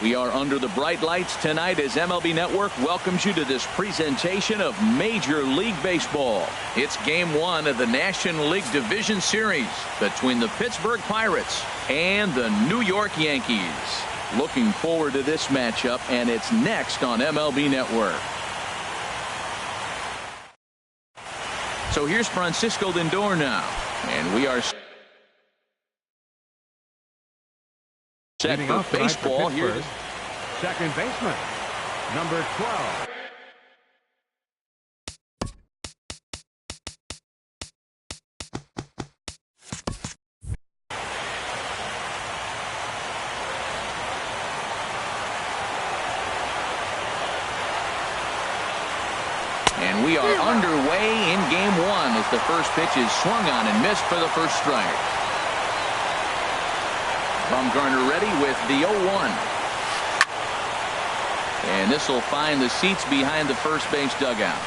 We are under the bright lights tonight as MLB Network welcomes you to this presentation of Major League Baseball. It's Game 1 of the National League Division Series between the Pittsburgh Pirates and the New York Yankees. Looking forward to this matchup, and it's next on MLB Network. So here's Francisco Lindor now, and we are set for baseball. Here's second baseman, number 12. And we are underway in Game 1 as the first pitch is swung on and missed for the first strike. Bumgarner ready with the 0-1. And this will find the seats behind the first base dugout.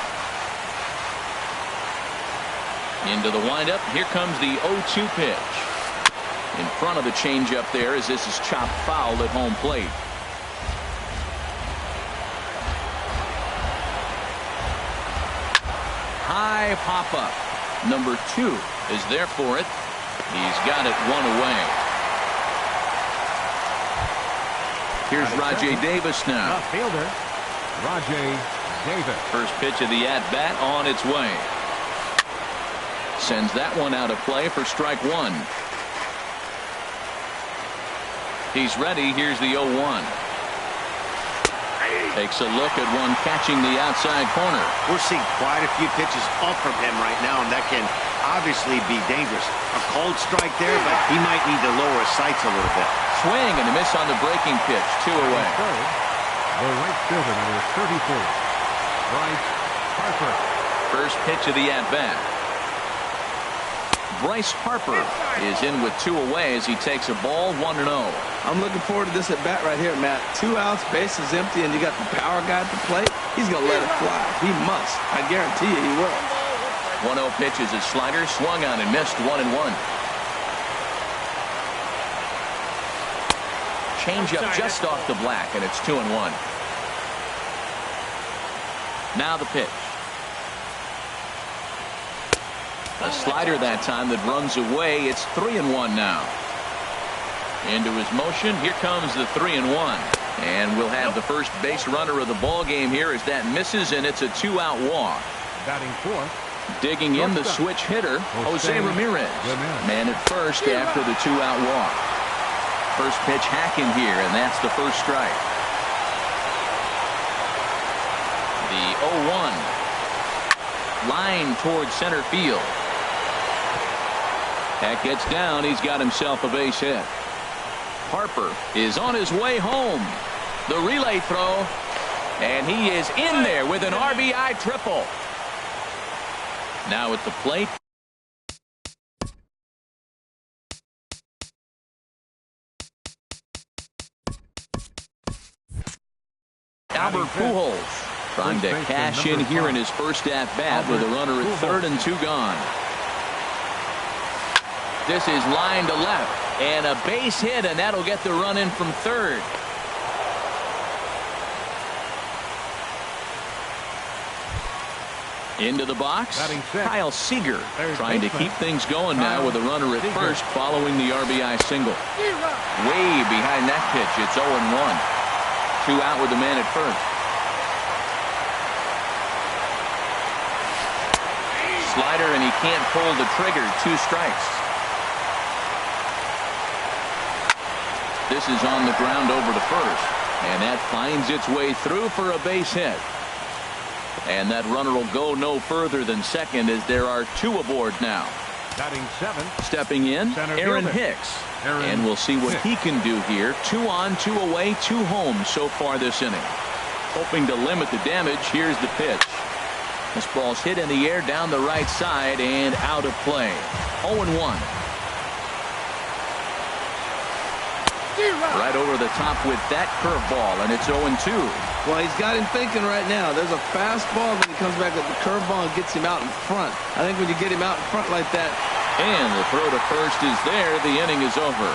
Into the windup. Here comes the 0-2 pitch. In front of the changeup there as this is chopped foul at home plate. High pop-up. Number 2 is there for it. He's got it one away. Here's Rajay Davis now. Left fielder, Rajay Davis. First pitch of the at-bat on its way. Sends that one out of play for strike 1. He's ready. Here's the 0-1. Takes a look at one catching the outside corner. We're seeing quite a few pitches up from him right now, and that can obviously be dangerous. A cold strike there, but he might need to lower his sights a little bit. Swing and a miss on the breaking pitch. 2 away. Third, the right fielder, number 34, Bryce Harper. First pitch of the at-bat. Bryce Harper is in with 2 away as he takes a ball 1-0. I'm looking forward to this at bat right here, Matt. 2 outs, base is empty, and you got the power guy at the plate. He's going to let it fly. He must. I guarantee you he will. 1-0 pitch is a slider, swung on and missed 1-1. Changeup just off the black, and it's 2-1. Now the pitch. A slider that time that runs away. It's 3-1 now. Into his motion. Here comes the 3-1. And we'll have the first base runner of the ball game here as that misses, and it's a 2-out walk. Batting fourth. Digging in the switch hitter, Jose Ramirez. Man at first after the 2-out walk. First pitch hacking here, and that's the first strike. The 0-1. Line towards center field. That gets down. He's got himself a base hit. Harper is on his way home. The relay throw, and he is in there with an RBI triple. Now at the plate. Albert Pujols trying to cash in here in his first at-bat with a runner at third and 2 gone. This is line to left, and a base hit, and that'll get the run in from third. Into the box, Kyle Seager trying to keep things going now with a runner at first following the RBI single. Way behind that pitch, it's 0-1. 2 out with the man at first. Slider, and he can't pull the trigger. 2 strikes. This is on the ground over to first, and that finds its way through for a base hit. And that runner will go no further than second as there are 2 aboard now. Batting 7th. Stepping in, Aaron Hicks. And we'll see what he can do here. 2 on, 2 away, 2 home so far this inning. Hoping to limit the damage. Here's the pitch. This ball's hit in the air down the right side and out of play. 0-1. Right over the top with that curveball, and it's 0-2. Well, he's got him thinking right now. There's a fastball, then he comes back with the curveball and gets him out in front. I think when you get him out in front like that. And the throw to first is there. The inning is over. 2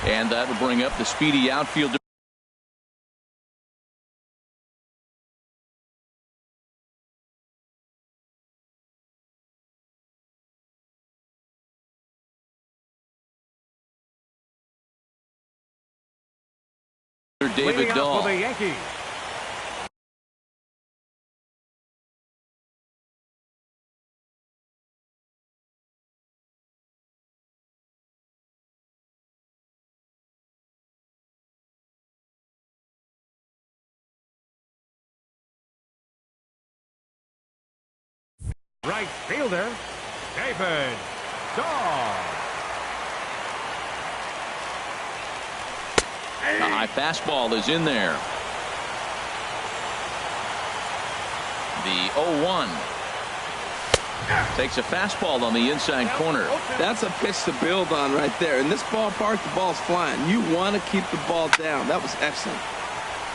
And that'll bring up the speedy outfielder. David Dahl. For the Yankees. Right fielder, David Dahl. The high fastball is in there. The 0-1. Takes a fastball on the inside corner. That's a pitch to build on right there. In this ballpark, the ball's flying. You want to keep the ball down. That was excellent.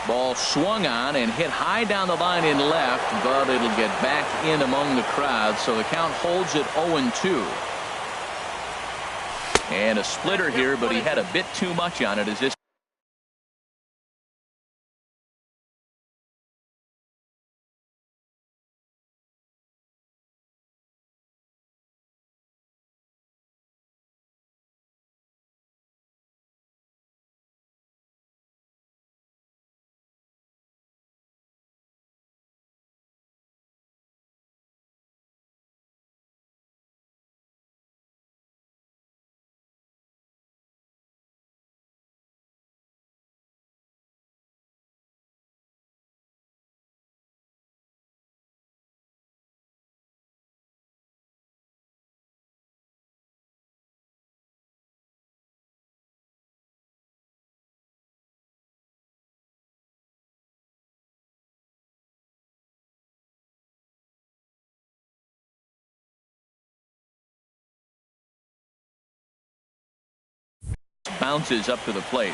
Ball swung on and hit high down the line in left, but it'll get back in among the crowd, so the count holds at 0-2. And a splitter here, but he had a bit too much on it as this bounces up to the plate.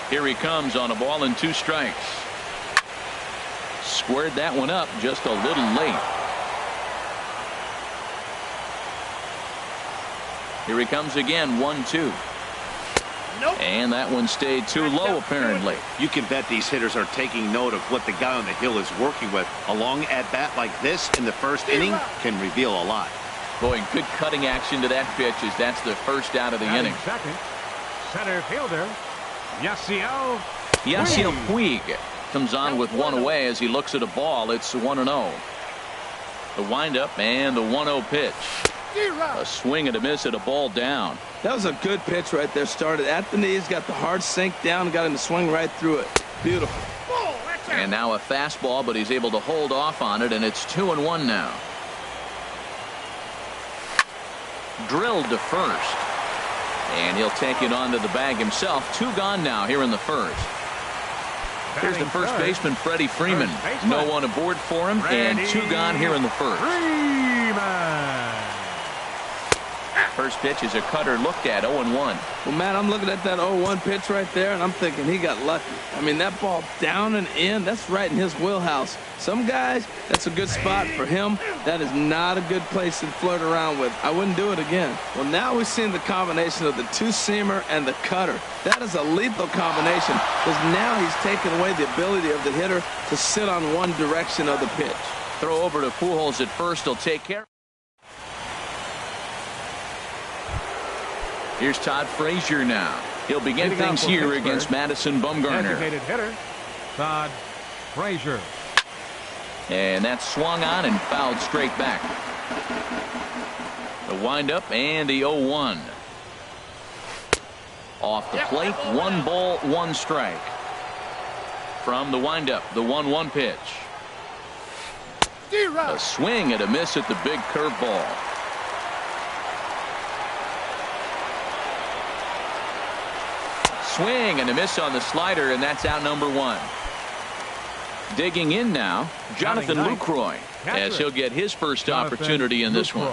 Here he comes on a ball and 2 strikes. Squared that one up just a little late. Here he comes again, 1-2. Nope. And that one stayed too low, apparently. You can bet these hitters are taking note of what the guy on the hill is working with. A long at-bat like this in the first inning can reveal a lot. Boy, good cutting action to that pitch as that's the first out of the inning. Second, center fielder, Yasiel Puig comes on with one away as he looks at a ball. It's 1-0. The windup and the 1-0 pitch. A swing and a miss at a ball down. That was a good pitch right there. Started at the knees, got the hard sink down, and got him to swing right through it. Beautiful. And now a fastball, but he's able to hold off on it, and it's 2-1 now. Drilled to first. And he'll take it onto the bag himself. 2 gone now here in the first. Here's the first baseman, Freddie Freeman. No one aboard for him, and 2 gone here in the first. First pitch is a cutter looked at, 0-1. Well, Matt, I'm looking at that 0-1 pitch right there, and I'm thinking he got lucky. I mean, that ball down and in, that's right in his wheelhouse. Some guys, that's a good spot for him. That is not a good place to flirt around with. I wouldn't do it again. Well, now we've seen the combination of the 2-seamer and the cutter. That is a lethal combination because now he's taken away the ability of the hitter to sit on one direction of the pitch. Throw over to Pujols at first. He'll take care. Here's Todd Frazier now. He'll begin things here against Madison Bumgarner. Designated hitter, Todd Frazier. And that's swung on and fouled straight back. The windup and the 0-1. Off the plate, 1 ball, 1 strike. From the windup, the 1-1 pitch. A swing and a miss at the big curveball. Swing and a miss on the slider, and that's out number 1. Digging in now, Jonathan Lucroy, as he'll get his first opportunity in this one.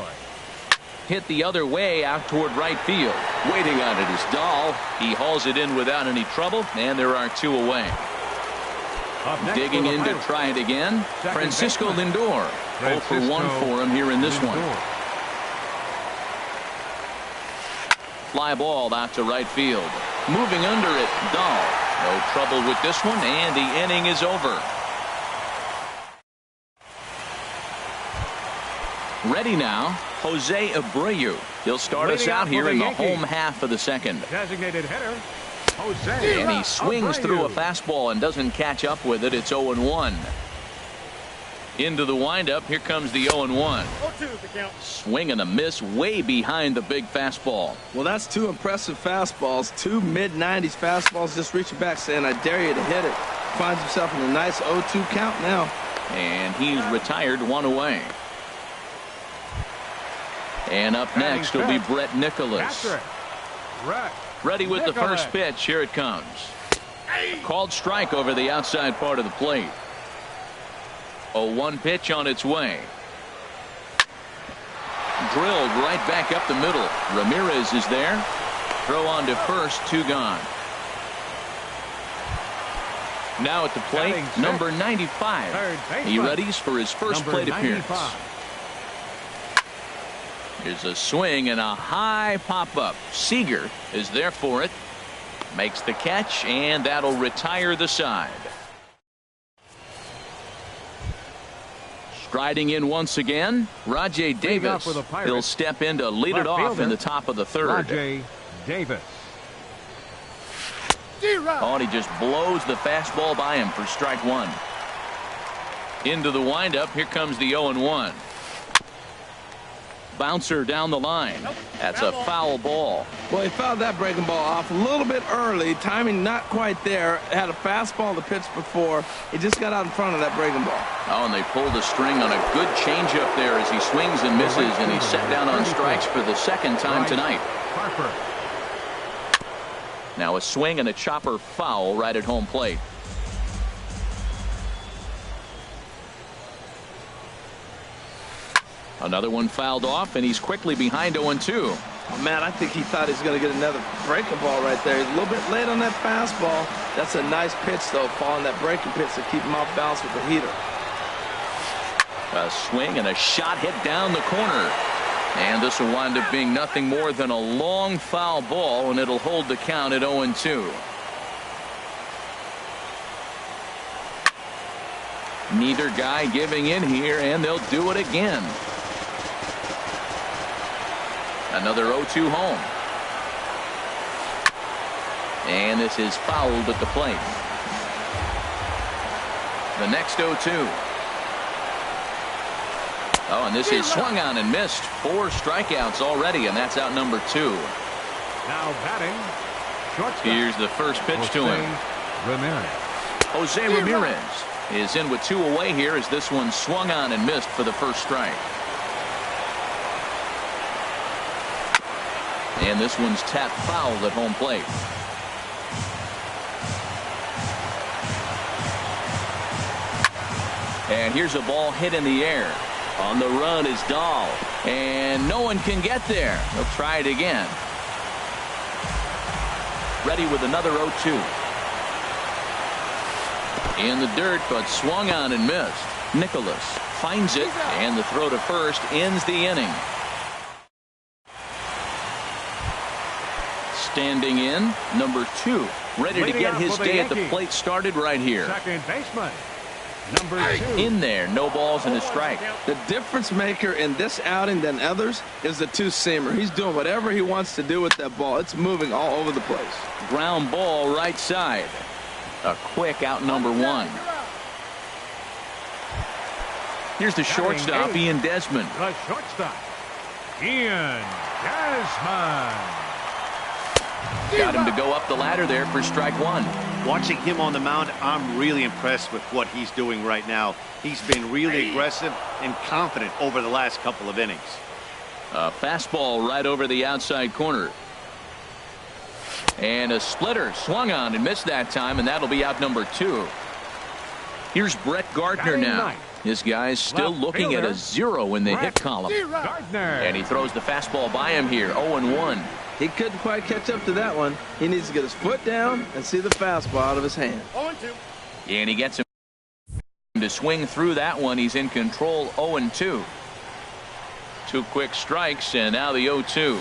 Hit the other way out toward right field. Waiting on it is Dahl. He hauls it in without any trouble, and there are 2 away. Digging in to try it again, Francisco Lindor. 0 for 1 for him here in this one. fly ball out to right field. Moving under it, Dahl. No trouble with this one, and the inning is over. Ready now, Jose Abreu. He'll start us out here in the home half of the second. Designated hitter, Jose. And he swings through a fastball and doesn't catch up with it. It's 0-1. Into the windup. Here comes the 0-1. Swing and a miss way behind the big fastball. Well, that's two impressive fastballs. Two mid-90s fastballs just reaching back saying, I dare you to hit it. Finds himself in a nice 0-2 count now. And he's retired, one away. And up next will be Brett Nicholas. Ready with the first pitch. Here it comes. Called strike over the outside part of the plate. 0-1 pitch on its way. Drilled right back up the middle. Ramirez is there. Throw on to first, 2 gone. Now at the plate, number 95. He readies for his first plate appearance. Here's a swing and a high pop-up. Seager is there for it. Makes the catch, and that'll retire the side. Striding in once again, Rajay Davis. He'll step in to lead it off in the top of the third. Rajay Davis. Oh, and he just blows the fastball by him for strike one. Into the windup. Here comes the 0-1. Bouncer down the line. That's a foul ball. Well, he fouled that breaking ball off a little bit early. Timing not quite there. Had a fastball to pitch before. He just got out in front of that breaking ball. Oh, and they pulled the string on a good changeup there as he swings and misses, and he's set down on strikes for the second time tonight. Now a swing and a chopper foul right at home plate. Another one fouled off, and he's quickly behind 0-2. Oh, man, I think he thought he was going to get another breaking ball right there. He's a little bit late on that fastball. That's a nice pitch, though, following that breaking pitch to keep him off balance with the heater. A swing and a shot hit down the corner. And this will wind up being nothing more than a long foul ball, and it'll hold the count at 0-2. Neither guy giving in here, and they'll do it again. Another 0-2 home. And this is fouled at the plate. The next 0-2. Oh, and this is swung on and missed. 4 strikeouts already, and that's out number 2. Now batting, shortstop. Here's the first pitch to him. Jose Ramirez is in with 2 away here as this one swung on and missed for the first strike. And this one's tapped foul at home plate. And here's a ball hit in the air. On the run is Dahl. And no one can get there. They'll try it again. Ready with another 0-2. In the dirt, but swung on and missed. Nicholas finds it, and the throw to first ends the inning. Standing in, number 2, ready to get his day at the plate started right here. Second baseman, number 2. In there, no balls and a strike. The difference maker in this outing than others is the 2-seamer. He's doing whatever he wants to do with that ball. It's moving all over the place. Ground ball right side. A quick out number 1. Here's the shortstop, Ian Desmond. The shortstop, Ian Desmond. Got him to go up the ladder there for strike 1. Watching him on the mound, I'm really impressed with what he's doing right now. He's been really aggressive and confident over the last couple of innings. A fastball right over the outside corner. And a splitter swung on and missed that time, and that'll be out number 2. Here's Brett Gardner now. This guy's still looking at a 0 in the hit column. And he throws the fastball by him here, 0-1. He couldn't quite catch up to that one. He needs to get his foot down and see the fastball out of his hand. And he gets him to swing through that one. He's in control, 0-2. 2 quick strikes, and now the 0-2.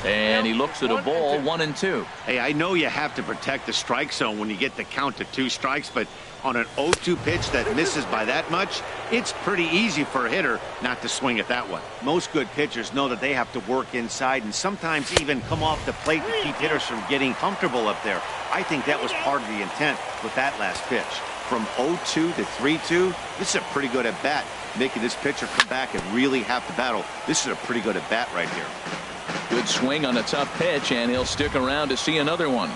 And he looks at a ball, 1-2. Hey, I know you have to protect the strike zone when you get the count to 2 strikes, but on an 0-2 pitch that misses by that much, it's pretty easy for a hitter not to swing at that one. Most good pitchers know that they have to work inside and sometimes even come off the plate to keep hitters from getting comfortable up there. I think that was part of the intent with that last pitch. From 0-2 to 3-2, this is a pretty good at-bat. Making this pitcher come back and really have to battle. This is a pretty good at-bat right here. Good swing on a tough pitch, and he'll stick around to see another one.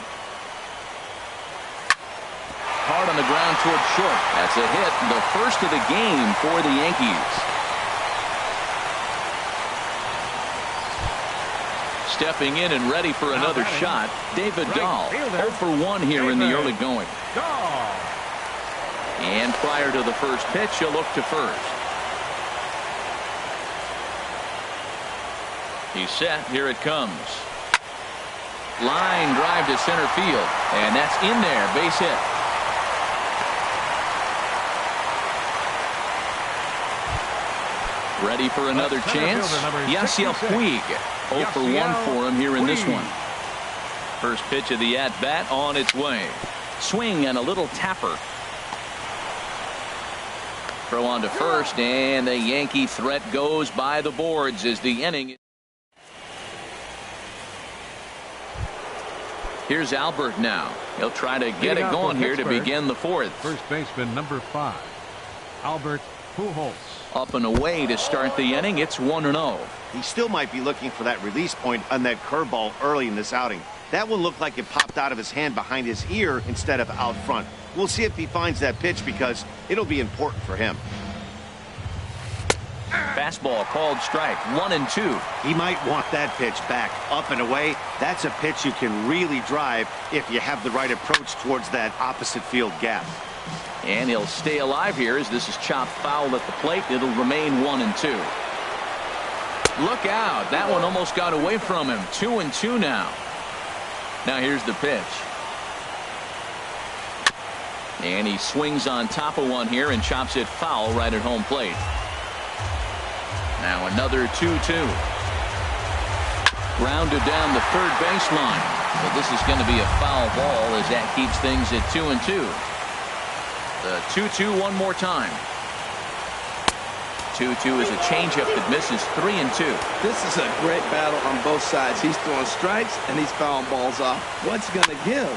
Hard on the ground toward short. That's a hit, the first of the game for the Yankees. Stepping in and ready for another shot, David Dahl. 0 for 1 here in the early going. And prior to the first pitch, he'll look to first. He's set. Here it comes. Line drive to center field. And that's in there. Base hit. Ready for another chance? Yasiel Puig. 0 for 1 for him here in this one. First pitch of the at-bat on its way. Swing and a little tapper. Throw on to first, and the Yankee threat goes by the boards as the inning. Here's Albert now. He'll try to get it going here to begin the 4th. First baseman number 5, Albert Pujols. Up and away to start the inning. It's 1-0. He still might be looking for that release point on that curveball early in this outing. That one looked like it popped out of his hand behind his ear instead of out front. We'll see if he finds that pitch because it'll be important for him. Fastball called strike. 1-2. He might want that pitch back up and away. That's a pitch you can really drive if you have the right approach towards that opposite field gap. And he'll stay alive here as this is chopped foul at the plate. It'll remain 1-2. Look out. That one almost got away from him. 2-2 now. Now here's the pitch. And he swings on top of one here and chops it foul right at home plate. Now another 2-2. Grounded down the third baseline. But this is going to be a foul ball as that keeps things at 2-2. The 2-2 one more time. 2-2 is a changeup that misses. 3-2. This is a great battle on both sides. He's throwing strikes and he's fouling balls off. What's going to give?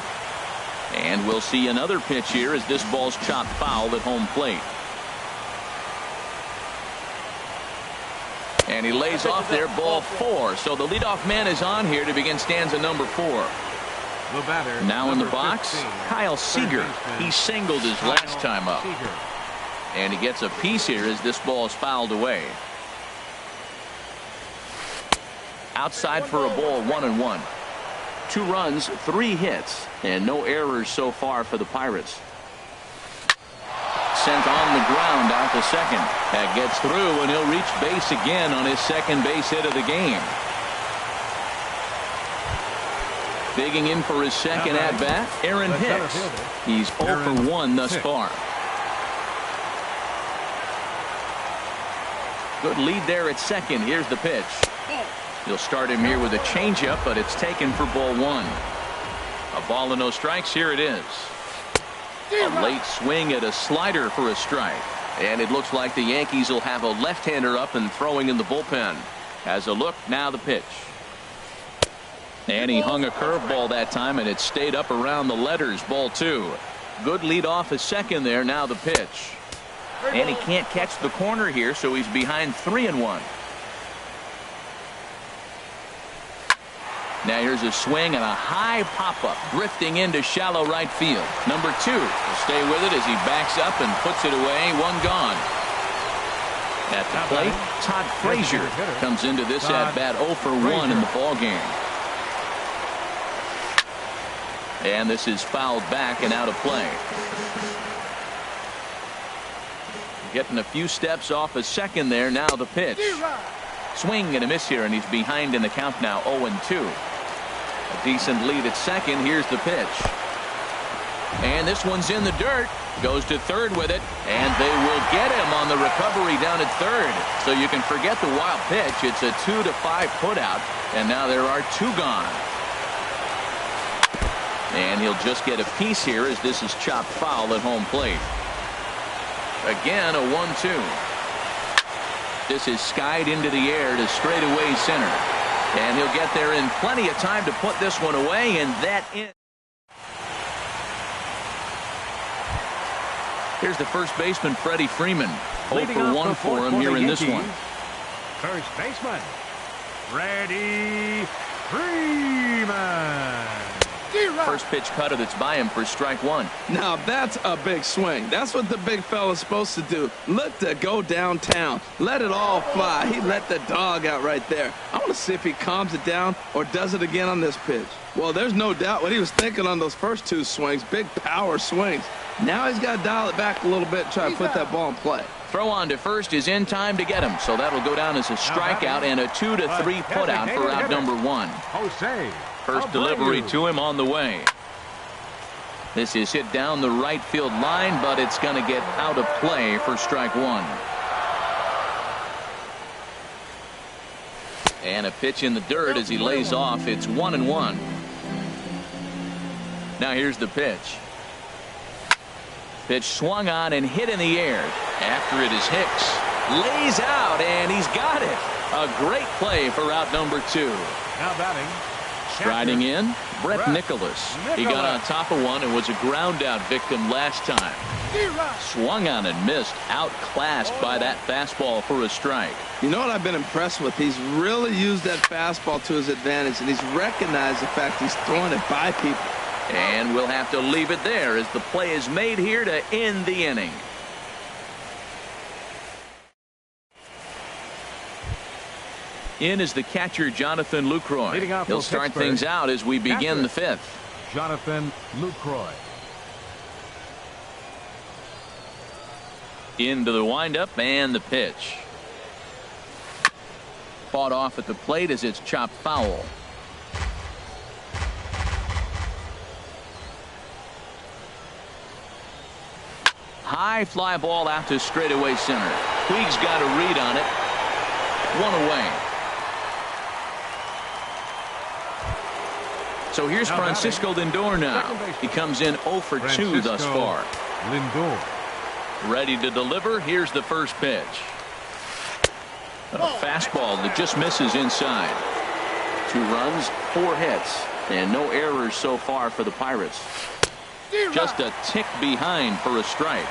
And we'll see another pitch here as this ball's chopped foul at home plate. And he lays off there, ball 4. So the leadoff man is on here to begin stanza number 4. The batter, now in the box, 15, Kyle Seager. He singled his last time up. And he gets a piece here as this ball is fouled away. Outside for a ball, 1-1. 2 runs, 3 hits, and no errors so far for the Pirates. Sent on the ground out to second. That gets through, and he'll reach base again on his second base hit of the game. Digging in for his second at-bat, Aaron Hicks. He's 0 for 1 thus far. Good lead there at second. Here's the pitch. He'll start him here with a changeup, but it's taken for ball 1. A ball and no strikes. Here it is. A late swing at a slider for a strike. And it looks like the Yankees will have a left-hander up and throwing in the bullpen. Has a look, now the pitch. And he hung a curveball that time, and it stayed up around the letters. Ball 2. Good lead off at second there. Now the pitch. And he can't catch the corner here, so he's behind 3-1. Now here's a swing and a high pop-up drifting into shallow right field. Number 2 will stay with it as he backs up and puts it away. 1 gone. At the plate, Todd Frazier comes into this at-bat 0 for 1 in the ballgame. And this is fouled back and out of play. Getting a few steps off a second there. Now the pitch. Swing and a miss here, and he's behind in the count now, 0-2. A decent lead at second. Here's the pitch. And this one's in the dirt. Goes to third with it, and they will get him on the recovery down at third. So you can forget the wild pitch. It's a 2-5 putout, and now there are 2 gone. And he'll just get a piece here as this is chopped foul at home plate. Again, a 1-2. This is skied into the air to straightaway center. And he'll get there in plenty of time to put this one away, and that in. Here's the first baseman, Freddie Freeman. 0 for 1 for him here in this one. First baseman, Freddie Freeman. First pitch cutter that's by him for strike 1. Now that's a big swing. That's what the big fella's supposed to do. Look to go downtown. Let it all fly. He let the dog out right there. I want to see if he calms it down or does it again on this pitch. Well, there's no doubt what he was thinking on those first 2 swings. Big power swings. Now he's got to dial it back a little bit and try to put that ball in play. Throw on to first is in time to get him, so that'll go down as a strikeout and a 2-3 putout for out number 1. Jose. First delivery to him on the way. This is hit down the right field line, but it's going to get out of play for strike 1. And a pitch in the dirt as he lays off. It's 1-1. Now here's the pitch. Pitch swung on and hit in the air. After it is Hicks. Lays out, and he's got it. A great play for out number 2. Now batting. Striding in, Brett Nicholas. He got on top of one and was a ground-out victim last time. Swung on and missed. Outclassed by that fastball for a strike. You know what I've been impressed with? He's really used that fastball to his advantage, and he's recognized the fact he's throwing it by people. And we'll have to leave it there as the play is made here to end the inning. In is the catcher, Jonathan Lucroy. He'll start things out as we begin the 5th. Jonathan Lucroy. Into the windup and the pitch. Fought off at the plate as it's chopped foul. High fly ball out to straightaway center. Puig's got a read on it. 1 away. So here's Francisco Lindor now. He comes in 0 for 2 thus far. Lindor. Ready to deliver. Here's the first pitch. A fastball that just misses inside. 2 runs, 4 hits, and no errors so far for the Pirates. Just a tick behind for a strike.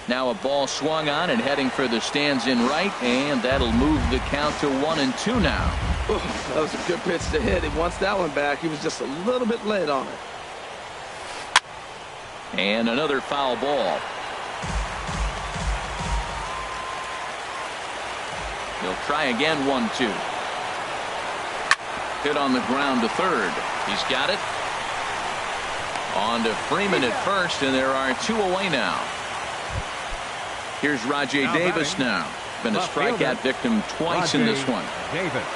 Now a ball swung on and heading for the stands in right, and that'll move the count to 1-2 now. Ooh, that was a good pitch to hit. He wants that one back. He was just a little bit late on it. And another foul ball. He'll try again. 1-2. Hit on the ground to third. He's got it. On to Freeman at first, and there are 2 away now. Here's Rajay Davis now. Been a strikeout victim twice in this one. Davis.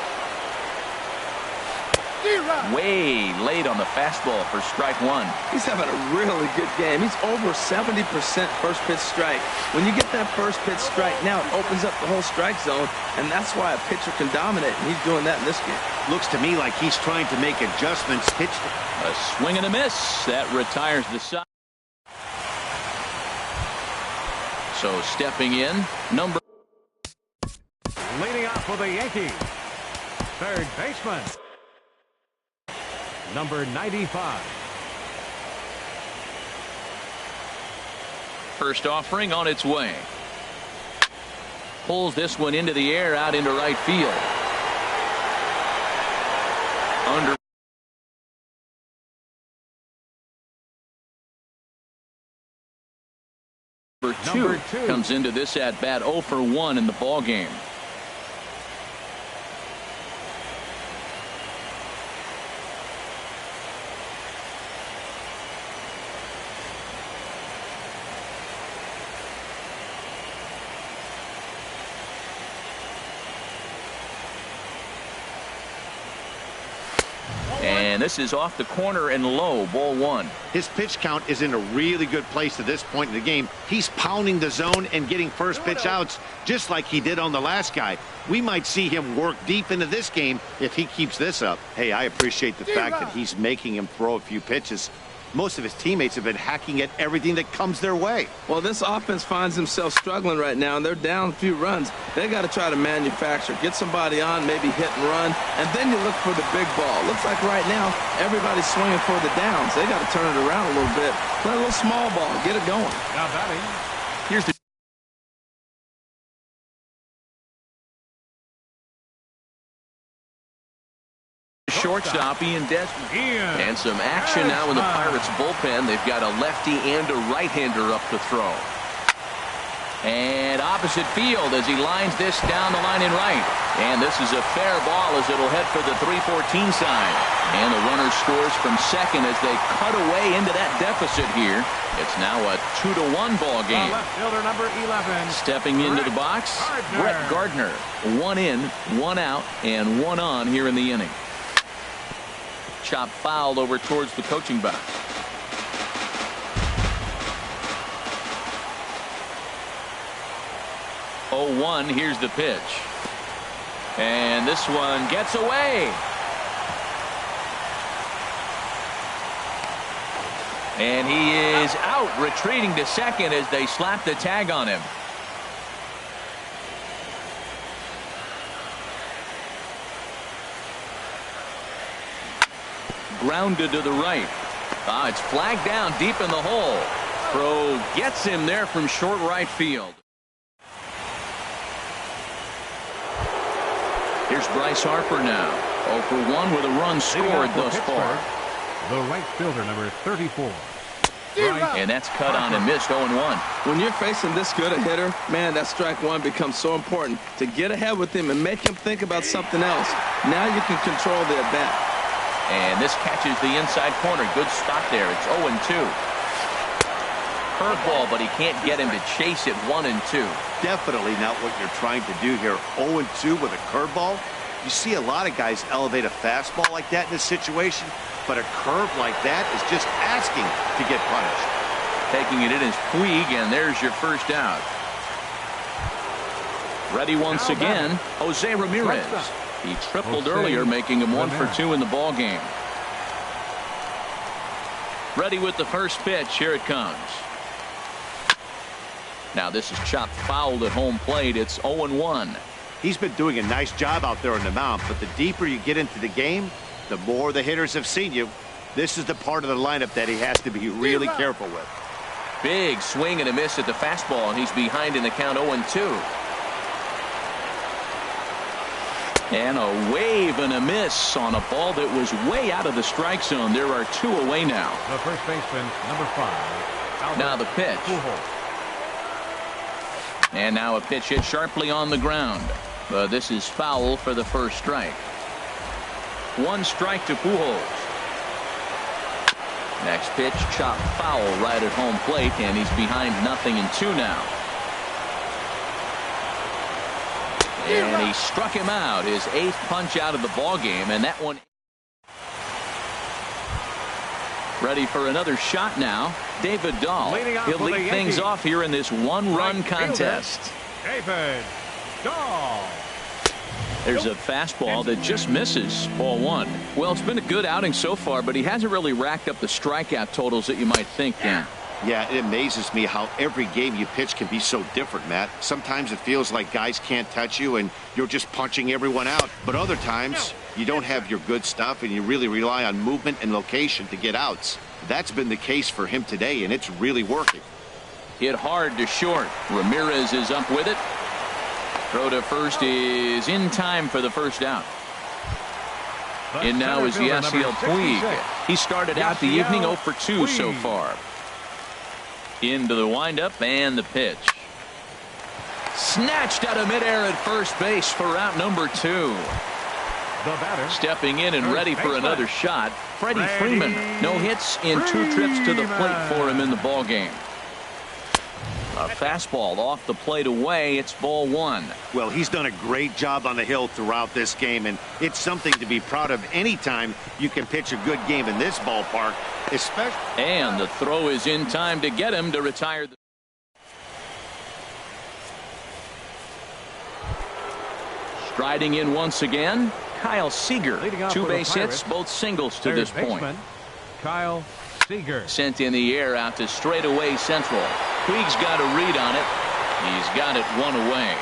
Way late on the fastball for strike 1. He's having a really good game. He's over 70% first pitch strike. When you get that first pitch strike, now it opens up the whole strike zone, and that's why a pitcher can dominate, and he's doing that in this game. Looks to me like he's trying to make adjustments. Pitched. A swing and a miss. That retires the side. So stepping in, number. Leading off for the Yankees. Third baseman. Number 95. First offering on its way. Pulls this one into the air out into right field. Under. Number two comes into this at bat 0 for 1 in the ball game. And this is off the corner and low, ball one. His pitch count is in a really good place at this point in the game. He's pounding the zone and getting first pitch outs just like he did on the last guy. We might see him work deep into this game if he keeps this up. Hey, I appreciate the fact that he's making him throw a few pitches. Most of his teammates have been hacking at everything that comes their way. Well, this offense finds themselves struggling right now, and they're down a few runs. They got to try to manufacture, get somebody on, maybe hit and run, and then you look for the big ball. Looks like right now everybody's swinging for the downs. They got to turn it around a little bit, play a little small ball, get it going. Now batting. Here's the shortstop, Ian Desmond. And some action now in the Pirates bullpen. They've got a lefty and a right-hander up to throw. And opposite field as he lines this down the line in right. And this is a fair ball as it'll head for the 3-14 side. And the runner scores from second as they cut away into that deficit here. It's now a 2-1 ball game. Left fielder number 11. Stepping into the box, Brett Gardner. 1 in, 1 out, and 1 on here in the inning. Chop fouled over towards the coaching box. Oh, 1, here's the pitch. And this one gets away. And he is out, retreating to second as they slap the tag on him. Grounded to the right. It's flagged down deep in the hole. Throw gets him there from short right field. Here's Bryce Harper now. 0 for 1 with a run scored thus far. The right fielder number 34. And that's cut on and missed. 0-1. When you're facing this good a hitter, man, that strike one becomes so important to get ahead with him and make him think about something else. Now you can control the at-bat. And this catches the inside corner. Good spot there. It's 0-2. Curveball, but he can't get him to chase it. 1-2. Definitely not what you're trying to do here. 0-2 with a curveball. You see a lot of guys elevate a fastball like that in this situation, but a curve like that is just asking to get punished. Taking it in is Puig, and there's your first out. Ready once again, Jose Ramirez. He tripled earlier, making him 1 for 2 in the ball game. Ready with the first pitch. Here it comes. Now this is chopped fouled at home plate. It's 0-1. He's been doing a nice job out there on the mound, but the deeper you get into the game, the more the hitters have seen you. This is the part of the lineup that he has to be really careful with. Big swing and a miss at the fastball, and he's behind in the count. 0-2. And a wave and a miss on a ball that was way out of the strike zone. There are 2 away now. The first baseman, number 5. Now the pitch. And now a pitch hit sharply on the ground. But this is foul for the first strike. 1 strike to Pujols. Next pitch, chopped foul right at home plate, and he's behind 0-2 now. And he struck him out, his 8th punch out of the ball game, and that one. Ready for another shot now. David Dahl. He'll lead things off here in this 1-run contest. David Dahl. There's a fastball that just misses. Ball 1. Well, it's been a good outing so far, but he hasn't really racked up the strikeout totals that you might think, Dan. Yeah, it amazes me how every game you pitch can be so different, Matt. Sometimes it feels like guys can't touch you and you're just punching everyone out. But other times you don't have your good stuff and you really rely on movement and location to get outs. That's been the case for him today, and it's really working. Hit hard to short. Ramirez is up with it. Throw to first is in time for the first out. And now is Yasiel Puig. He started out the evening 0 for 2 so far. Into the windup and the pitch. Snatched out of midair at first base for out number 2. Stepping in and ready for another shot, Freddie Freeman. No hits in 2 trips to the plate for him in the ball game. A fastball off the plate away. It's ball one. Well, he's done a great job on the hill throughout this game, and it's something to be proud of anytime you can pitch a good game in this ballpark, especially. And the throw is in time to get him to retire. Striding in once again, Kyle Seager. Two base hits, both singles to this point. Kyle Seager. Sent in the air out to straightaway central. Puig's got a read on it. He's got it one away.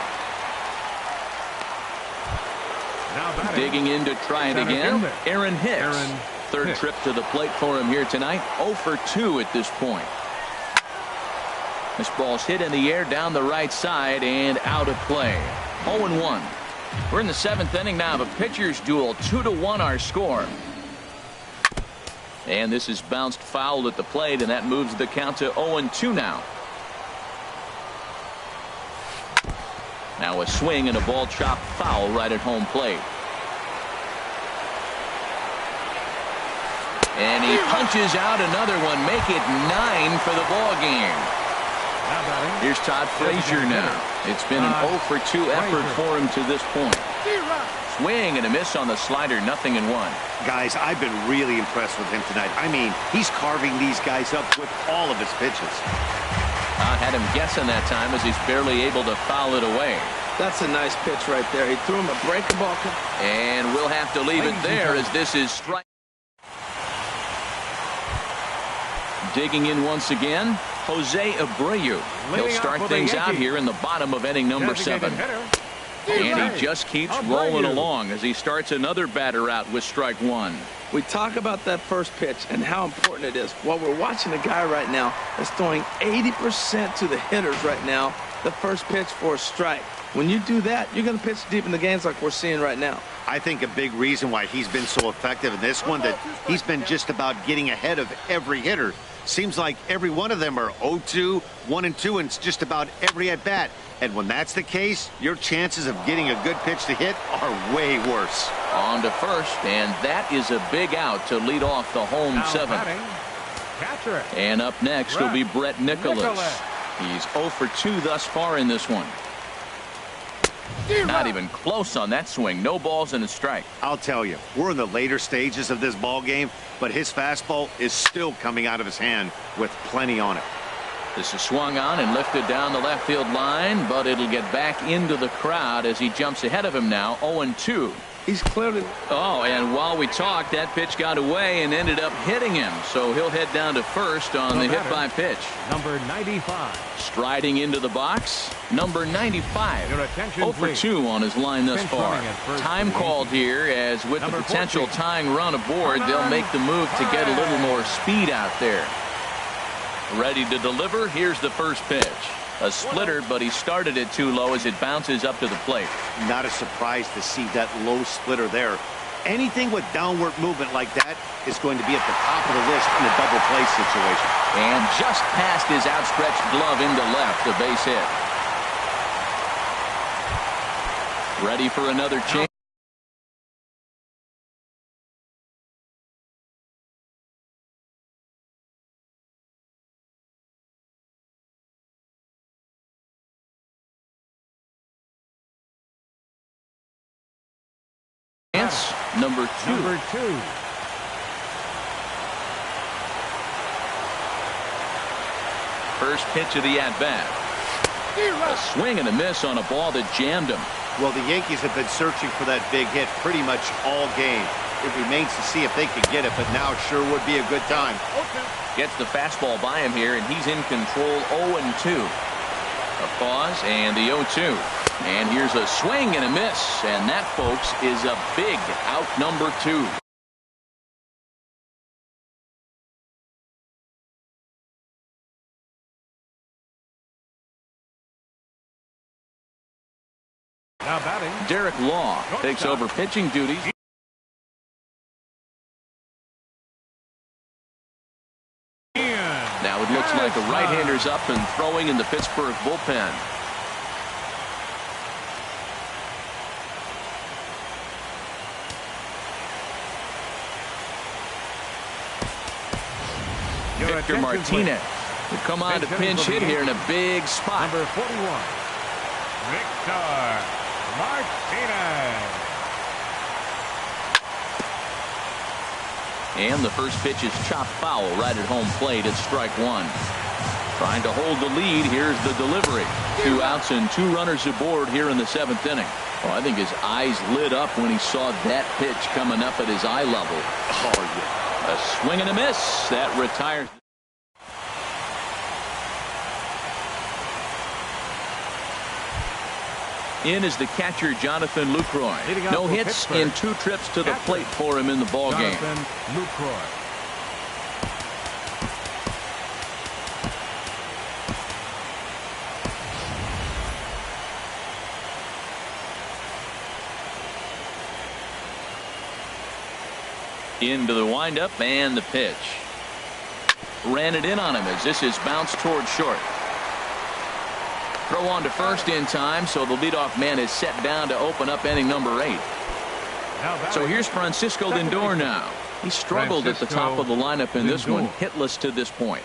Digging in to try it again, Aaron Hicks. Third trip to the plate for him here tonight. 0 for 2 at this point. This ball's hit in the air down the right side and out of play. 0-1. We're in the 7th inning now of a pitcher's duel. 2-1 our score. And this is bounced foul at the plate, and that moves the count to 0-2 now. Now a swing and a ball chopped foul right at home plate. And he punches out another one, make it 9 for the ball game. Here's Todd Frazier now. It's been an 0 for 2 effort for him to this point. Swing and a miss on the slider, 0-1. Guys, I've been really impressed with him tonight. I mean, he's carving these guys up with all of his pitches. I had him guessing that time as he's barely able to foul it away. That's a nice pitch right there. He threw him a breaking ball. And we'll have to leave it there as this is strike. Digging in once again, Jose Abreu. He'll start things out here in the bottom of inning number 7. And he just keeps rolling along as he starts another batter out with strike one. We talk about that first pitch and how important it is. Well, we're watching a guy right now that's throwing 80% to the hitters right now, the first pitch for a strike. When you do that, you're going to pitch deep in the games like we're seeing right now. I think a big reason why he's been so effective in this one, that he's been just about getting ahead of every hitter. Seems like every one of them are 0-2, 1-2, and it's just about every at-bat. And when that's the case, your chances of getting a good pitch to hit are way worse. On to first, and that is a big out to lead off the home 7th. And up next will be Brett Nicholas. He's 0 for 2 thus far in this one. Not even close on that swing. No balls and a strike. I'll tell you, we're in the later stages of this ball game, but his fastball is still coming out of his hand with plenty on it. This is swung on and lifted down the left field line, but it'll get back into the crowd as he jumps ahead of him now, 0-2. He's clearly. Oh, and while we talked, that pitch got away and ended up hitting him. So he'll head down to first on the hit-by pitch. Number 95. Striding into the box, number 95. 0 for 2 on his line thus far. Time called here, as with the potential tying run aboard, they'll make the move to get a little more speed out there. Ready to deliver. Here's the first pitch. A splitter, but he started it too low as it bounces up to the plate. Not a surprise to see that low splitter there. Anything with downward movement like that is going to be at the top of the list in a double play situation. And just past his outstretched glove into left, a base hit. Ready for another chance. Number 2. First pitch of the at-bat. A swing and a miss on a ball that jammed him. Well, the Yankees have been searching for that big hit pretty much all game. It remains to see if they can get it, but now sure would be a good time. Gets the fastball by him here, and he's in control. 0-2. A pause and the 0-2. And here's a swing and a miss, and that, folks, is a big out number 2. Now batting, Derek Law takes over pitching duties. Now it looks like a right-hander's up and throwing in the Pittsburgh bullpen. Victor Martinez. Will come on to pinch hit here in a big spot. Number 41, Victor Martinez. And the first pitch is chopped foul right at home plate at strike one. Trying to hold the lead. Here's the delivery. 2 outs and 2 runners aboard here in the 7th inning. Well, I think his eyes lit up when he saw that pitch coming up at his eye level. Oh, yeah. A swing and a miss. That retires. In is the catcher, Jonathan Lucroy. No hits in 2 trips to the plate for him in the ballgame. Jonathan Lucroy. Into the windup and the pitch. Ran it in on him as this is bounced toward short. Throw on to first in time, so the leadoff man is set down to open up inning number 8. So here's Francisco Lindor now. He struggled at the top of the lineup in this one, hitless to this point.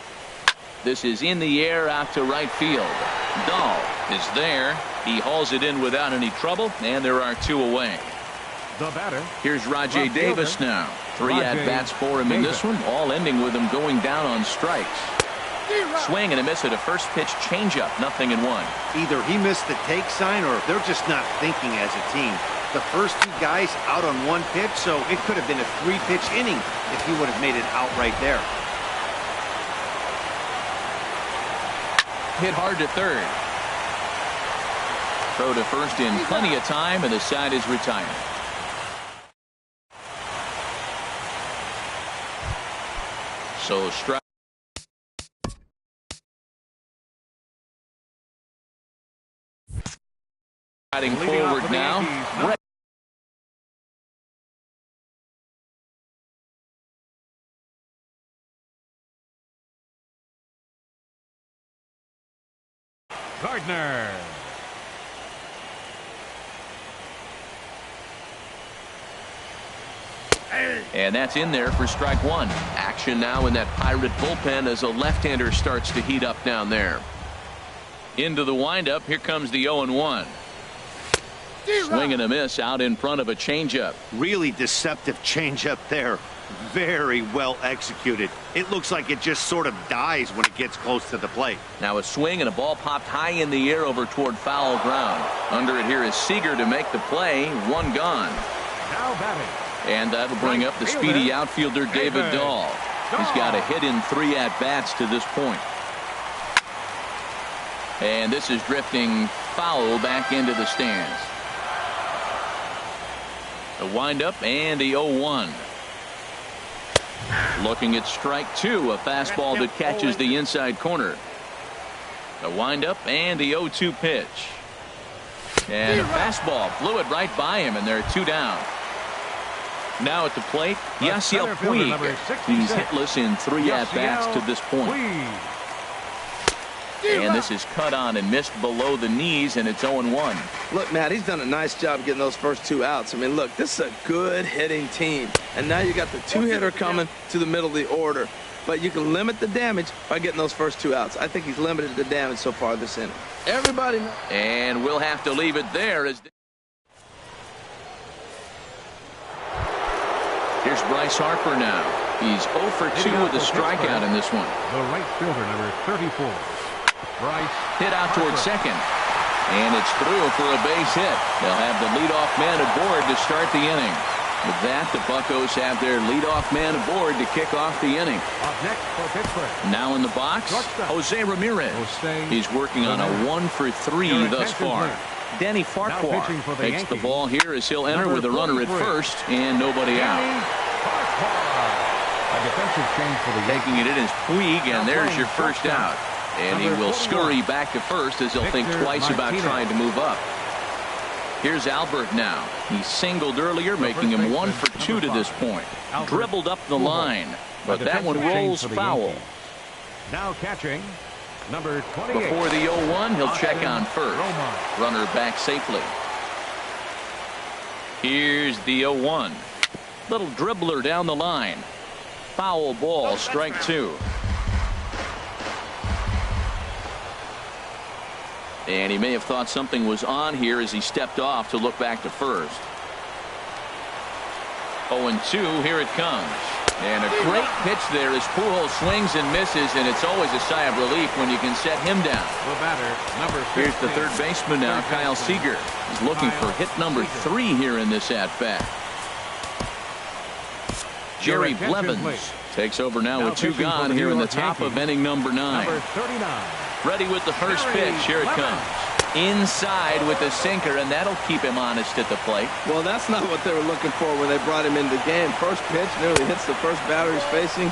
This is in the air out to right field. Dahl is there. He hauls it in without any trouble, and there are 2 away. The batter. Here's Rajay Davis now. 3 at-bats for him in this one, all ending with him going down on strikes. Swing and a miss at a first pitch changeup, 0-1. Either he missed the take sign or they're just not thinking as a team. The first 2 guys out on 1 pitch, so it could have been a 3-pitch inning if he would have made it out right there. Hit hard to third. Throw to first in plenty of time, and the side is retired. So strike. Riding forward now. Gardner. And that's in there for strike 1. Action now in that Pirate bullpen as a left-hander starts to heat up down there. Into the windup. Here comes the 0-1. Swing and a miss out in front of a changeup. Really deceptive changeup there. Very well executed. It looks like it just sort of dies when it gets close to the plate. Now a swing and a ball popped high in the air over toward foul ground. Under it here is Seager to make the play. 1 gone. Now batting. And that'll bring up the speedy outfielder David Dahl. He's got a hit in 3 at-bats to this point. And this is drifting foul back into the stands. The windup and the 0-1. Looking at strike 2, a fastball that catches the inside corner. The windup and the 0-2 pitch. And a fastball blew it right by him, and they're 2 down. Now at the plate, Yasiel Puig. He's hitless in 3 at-bats to this point. And this is cut on and missed below the knees, and it's 0-1. Look, Matt, he's done a nice job getting those first 2 outs. I mean, look, this is a good hitting team. And now you got the 2-hitter coming to the middle of the order. But you can limit the damage by getting those first 2 outs. I think he's limited the damage so far this inning. Everybody knows. And we'll have to leave it there. Here's Bryce Harper now. He's 0 for 2 with a strikeout in this one. The right fielder, number 34. Bryce hit out toward second. And it's through for a base hit. They'll have the leadoff man aboard to start the inning. With that, the Buccos have their leadoff man aboard to kick off the inning. Up next for Pittsburgh. Now in the box, Jose Ramirez. He's working on a 1 for 3 thus far. Danny Farquhar takes the ball here as he'll enter with a runner at first and nobody out. A defensive change for the taking it in is Puig, and there's your first out. And he will scurry back to first as he'll think twice about trying to move up. Here's Albert now. He singled earlier, making him 1 for 2 to this point. Dribbled up the line, but that one rolls foul. Now catching, number 28. Before the 0-1, he'll check on first. Runner back safely. Here's the 0-1. Little dribbler down the line. Foul ball, strike 2. And he may have thought something was on here as he stepped off to look back to first. 0-2, here it comes. And a great pitch there as Pujols swings and misses, and it's always a sigh of relief when you can set him down. The batter, number 15. Here's the third baseman now, Kyle Seager. He's looking for hit number 3 here in this at-bat. Jerry Blevins takes over now with 2 gone here in the top of inning number 9. Number 39. Ready with the first pitch. Here it comes. Inside with the sinker, and that'll keep him honest at the plate. Well, that's not what they were looking for when they brought him into the game. First pitch nearly hits the first batter he's facing.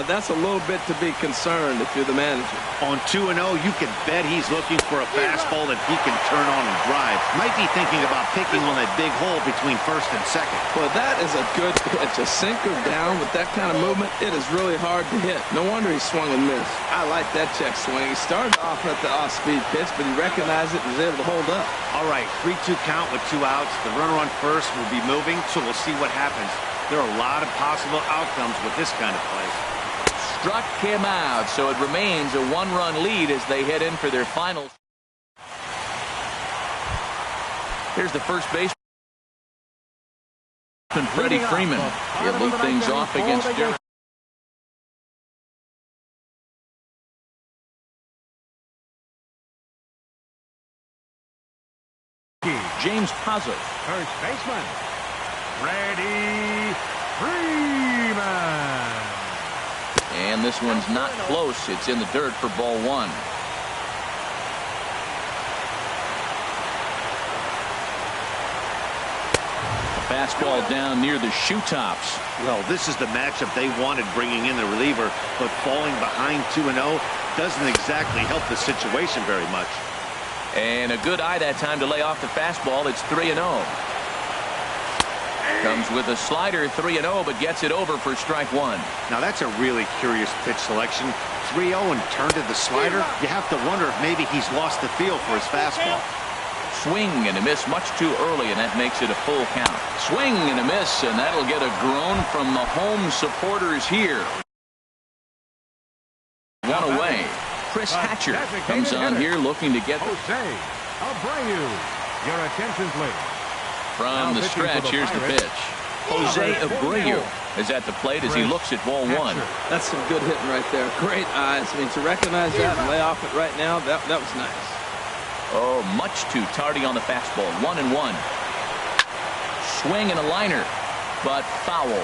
That's a little bit to be concerned if you're the manager. On 2-0, you can bet he's looking for a fastball that he can turn on and drive. Might be thinking about picking on that big hole between first and second. Well, that is a good pitch. A sinker down with that kind of movement, it is really hard to hit. No wonder he swung and missed. I like that check swing. He started off at the off-speed pitch, but he recognized it and was able to hold up. All right, 3-2 count with 2 outs. The runner on first will be moving, so we'll see what happens. There are a lot of possible outcomes with this kind of play. Struck him out, so it remains a 1-run lead as they head in for their finals. Here's the first baseman, Freddie Freeman. He'll lead things off against Derek. James Pazos. First baseman, Freddie Freeman. And this one's not close. It's in the dirt for ball 1. A fastball down near the shoe tops. Well, this is the matchup they wanted bringing in the reliever, but falling behind 2-0 doesn't exactly help the situation very much. And a good eye that time to lay off the fastball. It's 3-0. Comes with a slider, 3-0, but gets it over for strike 1. Now that's a really curious pitch selection. 3-0 and turned to the slider. You have to wonder if maybe he's lost the feel for his fastball. Swing and a miss much too early, and that makes it a full count. Swing and a miss, and that'll get a groan from the home supporters here. One away. Chris Hatcher comes on here looking to get Jose Abreu. Your attention, please. from the stretch. Here's the pitch. Jose Abreu is at the plate as he looks at ball 1. That's some good hitting right there. Great eyes. I mean, to recognize that and lay off it right now, that was nice. Oh, much too tardy on the fastball. 1-1. Swing and a liner, but foul.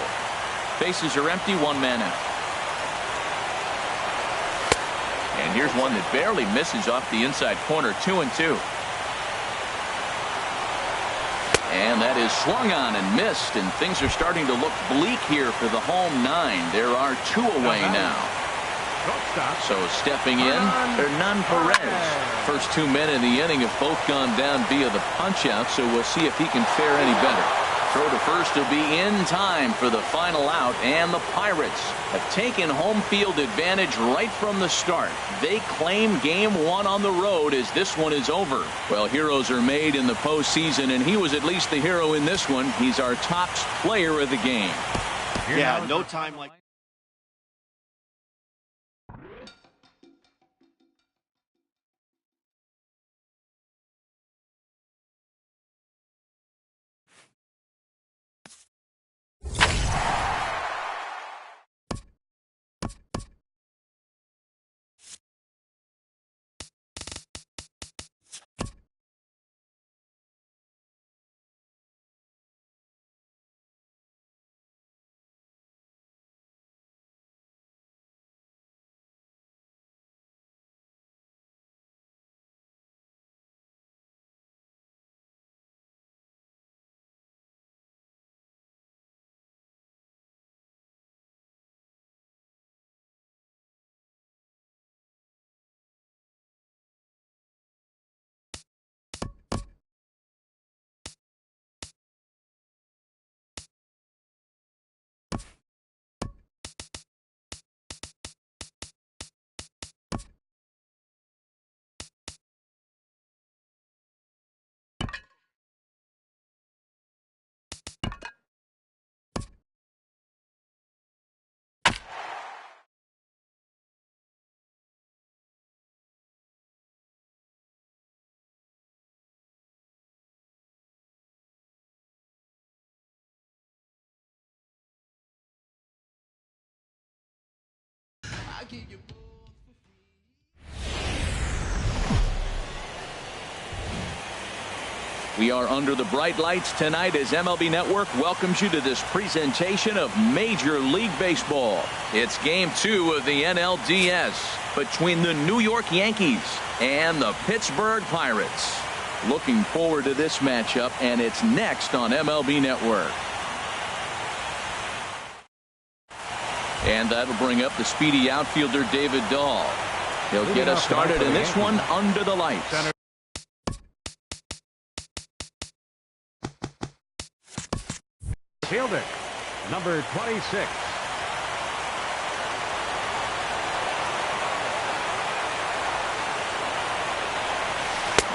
Bases are empty, 1 man out. And here's one that barely misses off the inside corner. 2-2. And that is swung on and missed, and things are starting to look bleak here for the home 9. There are 2 away now. So stepping in, Hernan Perez. First 2 men in the inning have both gone down via the punch-out, so we'll see if he can fare any better. Throw to first will be in time for the final out, and the Pirates have taken home field advantage right from the start. They claim game 1 on the road as this one is over. Well, heroes are made in the postseason, and he was at least the hero in this one. He's our top player of the game. Yeah, no time like We are under the bright lights tonight as MLB Network welcomes you to this presentation of Major League Baseball. It's Game 2 of the NLDS between the New York Yankees and the Pittsburgh Pirates. Looking forward to this matchup, and it's next on MLB Network. And that'll bring up the speedy outfielder David Dahl. He'll get us started in this one under the lights. Fielder, number 26.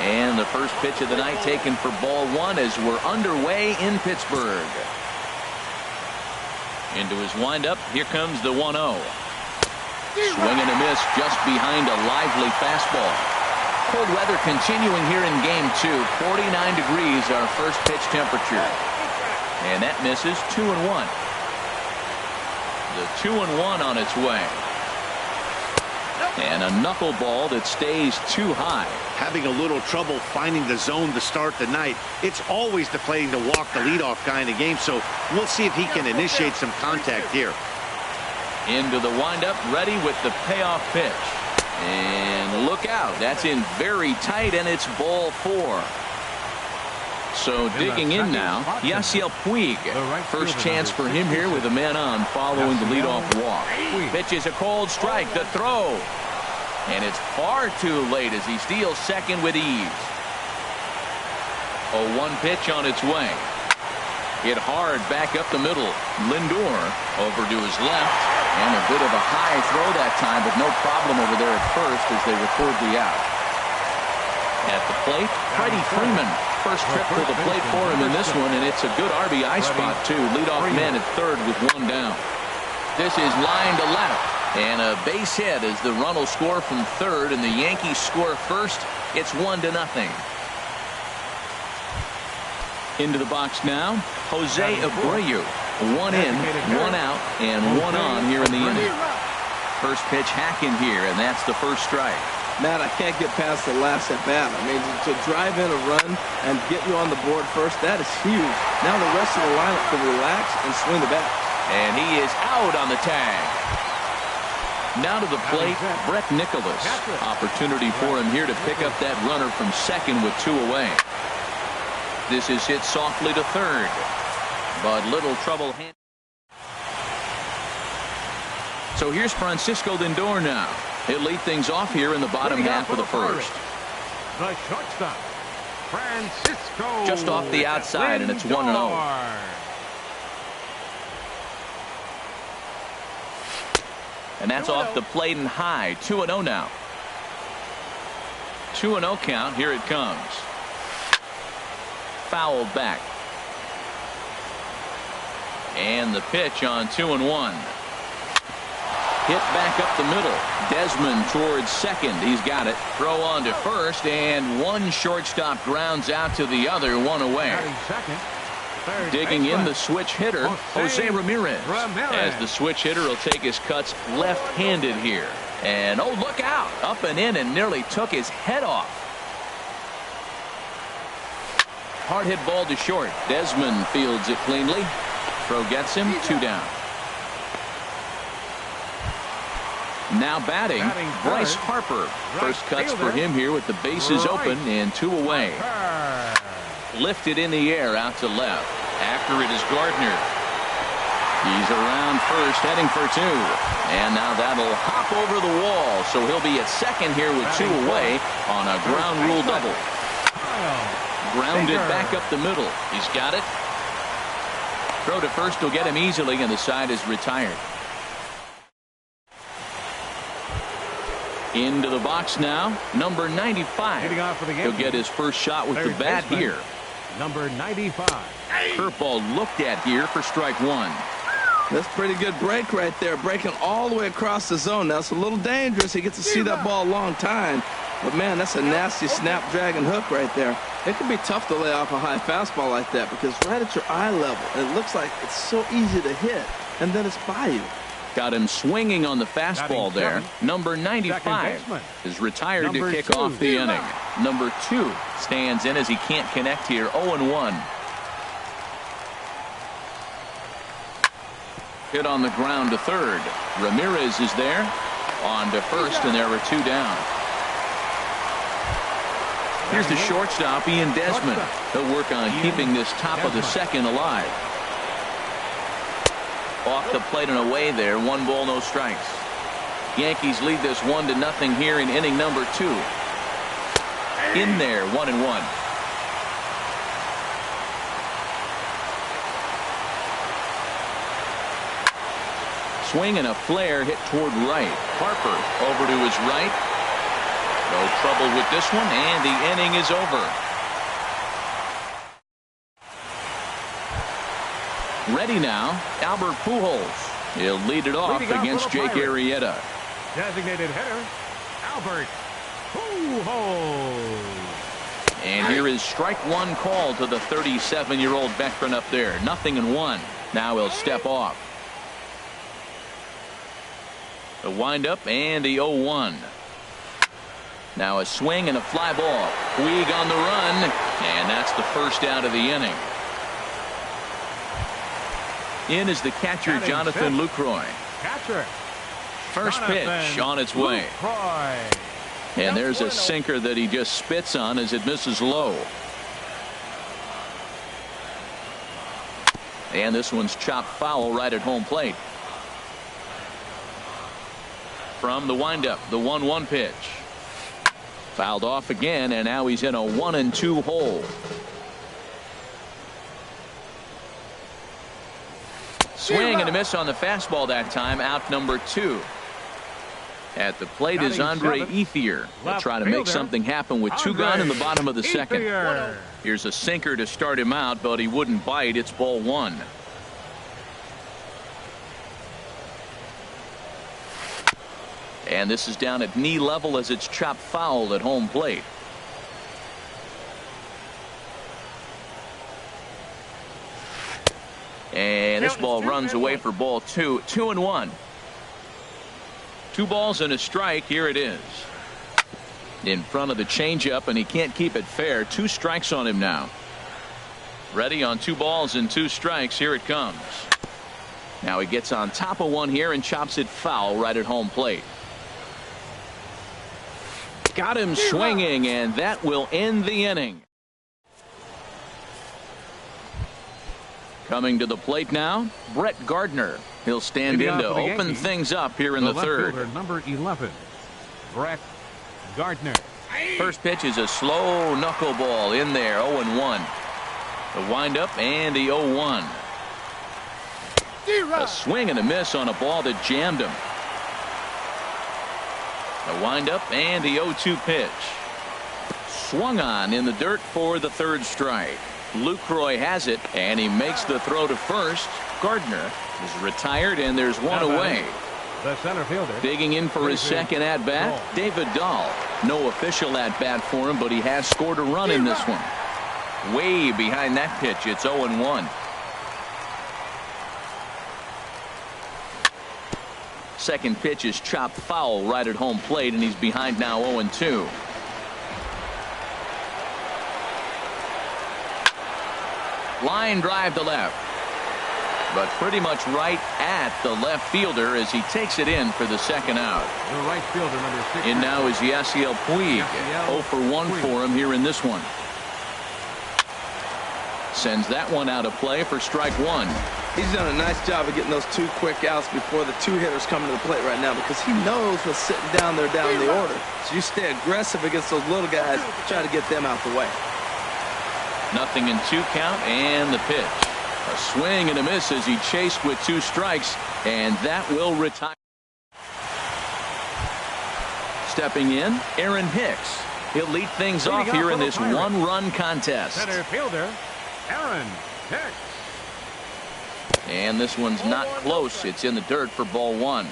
And the first pitch of the night taken for ball one as we're underway in Pittsburgh. Into his windup, here comes the 1-0. Swing and a miss just behind a lively fastball. Cold weather continuing here in game 2. 49 degrees our first pitch temperature. And that misses 2-1. The 2-1 on its way. And a knuckleball that stays too high. Having a little trouble finding the zone to start the night. It's always deflating to walk the leadoff guy in the game, so we'll see if he can initiate some contact here. Into the windup, ready with the payoff pitch. And look out, that's in very tight, and it's ball 4. So digging in now, Yasiel Puig. First chance for him here with a man on following the leadoff walk. Pitch is a cold strike, the throw. And it's far too late as he steals second with ease. A 1 pitch on its way. Hit hard back up the middle. Lindor over to his left. And a bit of a high throw that time, but no problem over there at first as they record the out. At the plate, Freddie Freeman. First trip to the plate for him in this one, and it's a good RBI spot, too. Leadoff man at third with 1 down. This is line to left, and a base hit as the run will score from third, and the Yankees score first. It's 1-0. Into the box now, Jose Abreu. 1 in, 1 out, and 1 on here in the inning. First pitch hacking here, and that's the first strike. Matt, I can't get past the last at bat. I mean, to drive in a run and get you on the board first, that is huge. Now the rest of the lineup can relax and swing the bat. And he is out on the tag. Now to the plate, Brett Nicholas. Opportunity for him here to pick up that runner from second with 2 away. This is hit softly to third, but little trouble. So here's Francisco Lindor now. He'll lead things off here in the bottom half of the first. The shortstop, Francisco. Just off the outside, and it's 1-0. And that's off the plate and high. 2-0 now. 2-0 count. Here it comes. Fouled back. And the pitch on 2-1. Hit back up the middle. Desmond towards second. He's got it. Throw on to first, and one shortstop grounds out to the other, 1 away. Digging in the switch hitter, Jose Ramirez. As the switch hitter will take his cuts left-handed here. And oh, look out. Up and in and nearly took his head off. Hard hit ball to short. Desmond fields it cleanly. Throw gets him, 2 down. Now batting, Bryce Harper. First cuts for him here with the bases open and 2 away. Lifted in the air out to left. After it is Gardner. He's around first, heading for 2. And now that'll hop over the wall. So he'll be at second here with 2 away on a ground rule double. Grounded back up the middle. He's got it. Throw to first will get him easily, and the side is retired. Into the box now, number 95. He'll get his first shot with the bat here. Number 95. Curveball looked at here for strike 1. That's pretty good break right there, breaking all the way across the zone. Now it's a little dangerous. He gets to see that ball a long time. But man, that's a nasty snapdragon hook right there. It can be tough to lay off a high fastball like that because right at your eye level, it looks like it's so easy to hit, and then it's by you. Got him swinging on the fastball there. Number 95 is retired to kick off the inning. Number 2 stands in as he can't connect here. 0-1. Hit on the ground to third. Ramirez is there. On to first, and there are 2 down. Here's the shortstop, Ian Desmond. He'll work on keeping this top of the second alive. Off the plate and away there. 1 ball, no strikes. Yankees lead this 1-0 here in inning number 2. In there, 1-1. Swing and a flare hit toward right. Harper over to his right. No trouble with this one, and the inning is over. Ready now, Albert Pujols. He'll lead it off against Jake Arrieta. Designated hitter, Albert Pujols. And here is strike 1 call to the 37-year-old veteran up there. 0-1. Now he'll step off. The windup and the 0-1. Now a swing and a fly ball. Puig on the run, and that's the first out of the inning. In is the catcher, Jonathan Lucroy. First pitch on its way. And there's a sinker that he just spits on as it misses low. And this one's chopped foul right at home plate. From the windup, the 1-1 pitch. Fouled off again, and now he's in a 1-2 hole. Swing and a miss on the fastball that time. Out number 2. At the plate is Andre Ethier. They'll try to make something happen with 2 gone in the bottom of the second. Here's a sinker to start him out, but he wouldn't bite. It's ball 1. And this is down at knee level as it's chopped foul at home plate. And this ball runs away for ball 2. 2-1. 2 balls and a strike. Here it is. In front of the changeup, and he can't keep it fair. 2 strikes on him now. Ready on 2 balls and 2 strikes. Here it comes. Now he gets on top of one here and chops it foul right at home plate. Got him swinging, and that will end the inning. Coming to the plate now, Brett Gardner. He'll stand in to open things up here in the third. Number 11, Brett Gardner. First pitch is a slow knuckleball in there. 0-1. The windup and the 0-1. A swing and a miss on a ball that jammed him. The windup and the 0-2 pitch. Swung on in the dirt for the third strike. Lucroy has it, and he makes the throw to first. Gardner is retired, and there's 1 away. The center fielder. Digging in for his second at-bat, David Dahl. No official at-bat for him, but he has scored a run in this one. Way behind that pitch. It's 0-1. Second pitch is chopped foul right at home plate, and he's behind now 0-2. Line drive to left, but pretty much right at the left fielder as he takes it in for the second out. The right fielder, number 6. In now is Yasiel Puig. 0 for 1 for him here in this one. Sends that one out of play for strike 1. He's done a nice job of getting those 2 quick outs before the 2 hitters come to the plate right now, because he knows what's sitting down there down the order. So you stay aggressive against those little guys, try to get them out the way. 0-2 count, and the pitch. A swing and a miss as he chased with 2 strikes, and that will retire. Stepping in, Aaron Hicks. He'll lead things off here in this 1-run contest. Center fielder, Aaron Hicks. And this one's not close. It's in the dirt for ball 1.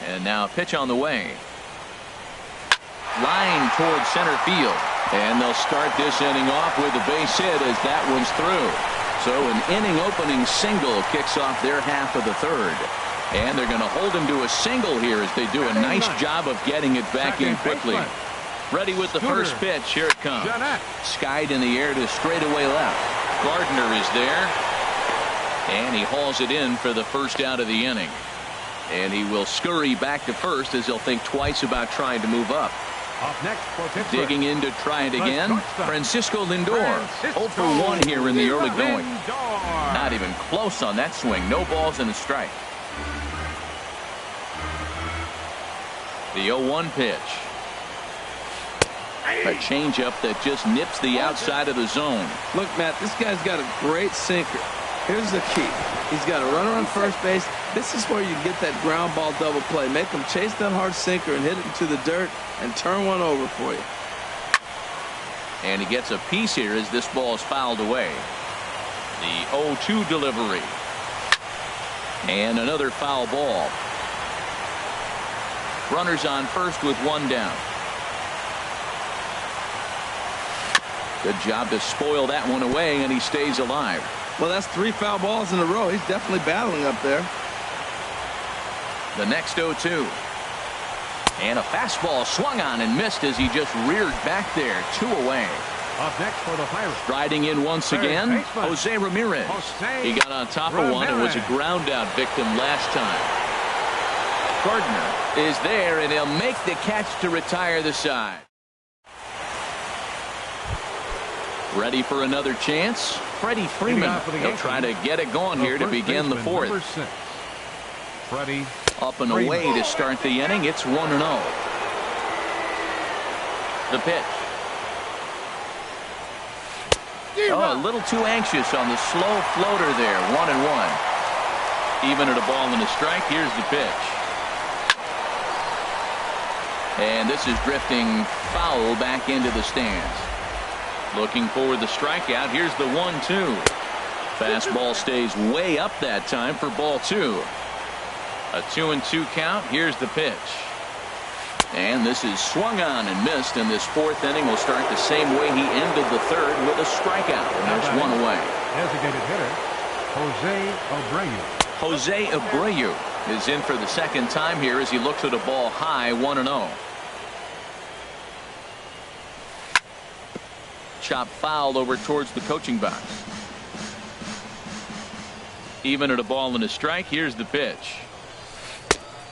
And now a pitch on the way. Line towards center field. And they'll start this inning off with a base hit as that one's through. So an inning opening single kicks off their half of the third. And they're going to hold him to a single here as they do a nice job of getting it back in quickly. Ready with the first pitch. Here it comes. Skied in the air to straightaway left. Gardner is there. And he hauls it in for the first out of the inning. And he will scurry back to first as he'll think twice about trying to move up. Up next for Pittsburgh. Digging in to try it again. Francisco Lindor. 0 for 1 here in the early going. Not even close on that swing. No balls and a strike. The 0-1 pitch. A changeup that just nips the outside of the zone. Look, Matt, this guy's got a great sinker. Here's the key. He's got a runner on first base. This is where you get that ground ball double play. Make him chase that hard sinker and hit it into the dirt and turn one over for you. And he gets a piece here as this ball is fouled away. The 0-2 delivery. And another foul ball. Runners on first with one down. Good job to spoil that one away, and he stays alive. Well, that's 3 foul balls in a row. He's definitely battling up there. The next 0-2. And a fastball swung on and missed as he just reared back there. 2 away. Up next for the Pirates. Striding in once again, Jose Ramirez. He got on top of one and was a ground out victim last time. Gardner is there, and he'll make the catch to retire the side. Ready for another chance. Freddie Freeman. He'll try to get it going here to begin the fourth. Freddie. Up and away to start the inning. It's 1-0. The pitch. Oh, a little too anxious on the slow floater there. 1-1. Even at a ball and a strike. Here's the pitch. And this is drifting foul back into the stands. Looking for the strikeout. Here's the 1-2. Fastball stays way up that time for ball 2. A 2-2 count. Here's the pitch. And this is swung on and missed, and this fourth inning will start the same way he ended the third with a strikeout. And there's one away. Designated hitter, Jose Abreu. Jose Abreu is in for the second time here as he looks at a ball high. 1-0. Chop foul over towards the coaching box. Even at a ball and a strike. Here's the pitch.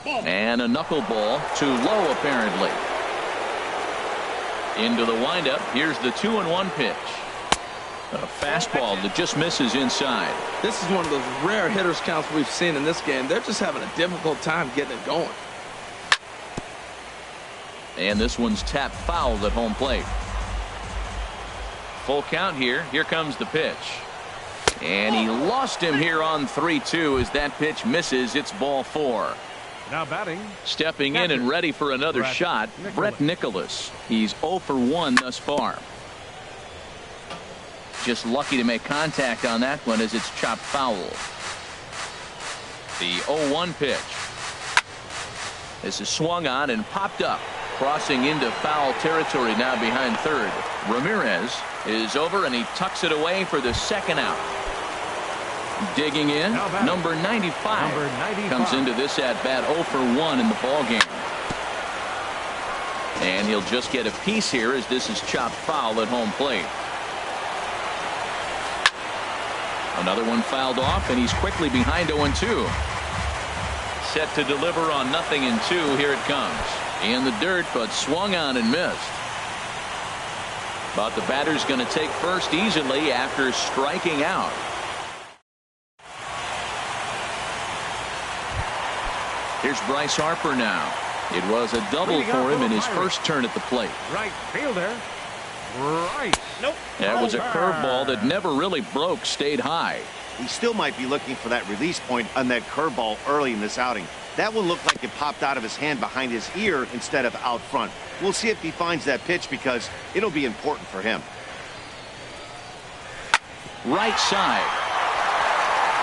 And a knuckleball too low apparently. Into the windup. Here's the 2-1 pitch. A fastball that just misses inside. This is one of those rare hitters counts we've seen in this game. They're just having a difficult time getting it going. And this one's tapped foul at home plate. Full count here. Here comes the pitch. And he lost him here on 3-2 as that pitch misses. It's ball 4. Now batting. Stepping in and ready for another shot, Brett Nicholas. He's 0 for 1 thus far. Just lucky to make contact on that one as it's chopped foul. The 0-1 pitch. This is swung on and popped up. Crossing into foul territory now behind third. Ramirez is over and he tucks it away for the second out. Digging in, number 95 comes into this at bat 0 for 1 in the ball game. And he'll just get a piece here as this is chopped foul at home plate. Another one fouled off, and he's quickly behind 0-2. Set to deliver on 0-2. Here it comes. In the dirt, but swung on and missed. But the batter's going to take first easily after striking out. Here's Bryce Harper now. It was a double for him in his first turn at the plate. Right fielder. Right. Nope. That was a curveball that never really broke, stayed high. He still might be looking for that release point on that curveball early in this outing. That one looked like it popped out of his hand behind his ear instead of out front. We'll see if he finds that pitch because it'll be important for him. Right side.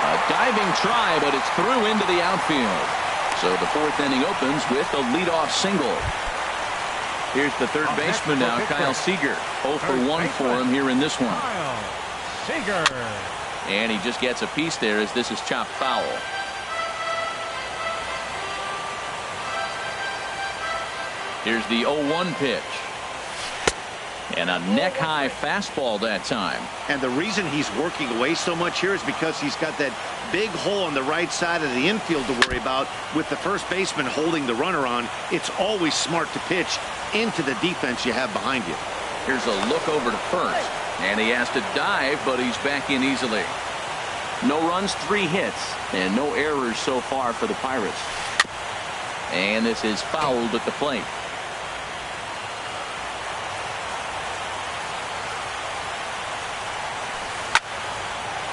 A diving try, but it's through into the outfield. So the fourth inning opens with a leadoff single. Here's the third baseman now, Kyle Seager. 0 for 1 for him here in this one. Kyle Seager. And he just gets a piece there as this is chopped foul. Here's the 0-1 pitch. And a neck-high fastball that time. And the reason he's working away so much here is because he's got that big hole on the right side of the infield to worry about. With the first baseman holding the runner on, it's always smart to pitch into the defense you have behind you. Here's a look over to first. And he has to dive, but he's back in easily. No runs, 3 hits, and no errors so far for the Pirates. And this is fouled at the plate.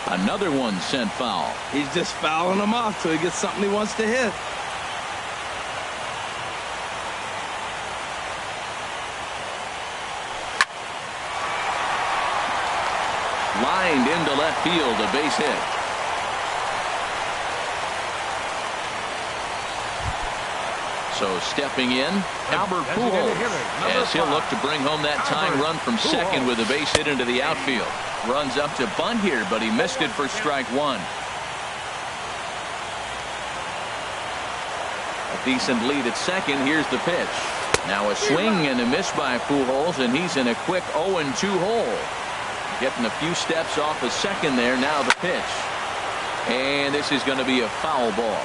Another one sent foul. He's just fouling them off till he gets something he wants to hit. Lined into left field, a base hit. So stepping in, Albert Pujols, as he'll look to bring home that tying run from second with a base hit into the outfield. Runs up to bunt here, but he missed it for strike 1. A decent lead at second. Here's the pitch. Now a swing and a miss by Pujols, and he's in a quick 0-2 hole. Getting a few steps off of second there. Now the pitch. And this is going to be a foul ball.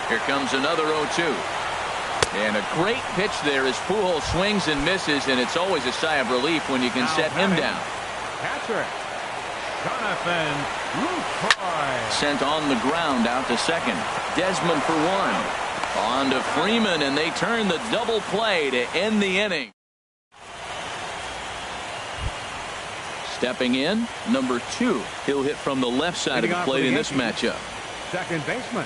Here comes another 0-2. And a great pitch there as Pujols swings and misses, and it's always a sigh of relief when you can set him down. Catcher, Jonathan Lucroy. Sent on the ground out to second. Desmond for 1. On to Freeman, and they turn the double play to end the inning. Stepping in, number 2. He'll hit from the left side of the plate in this matchup. Second baseman,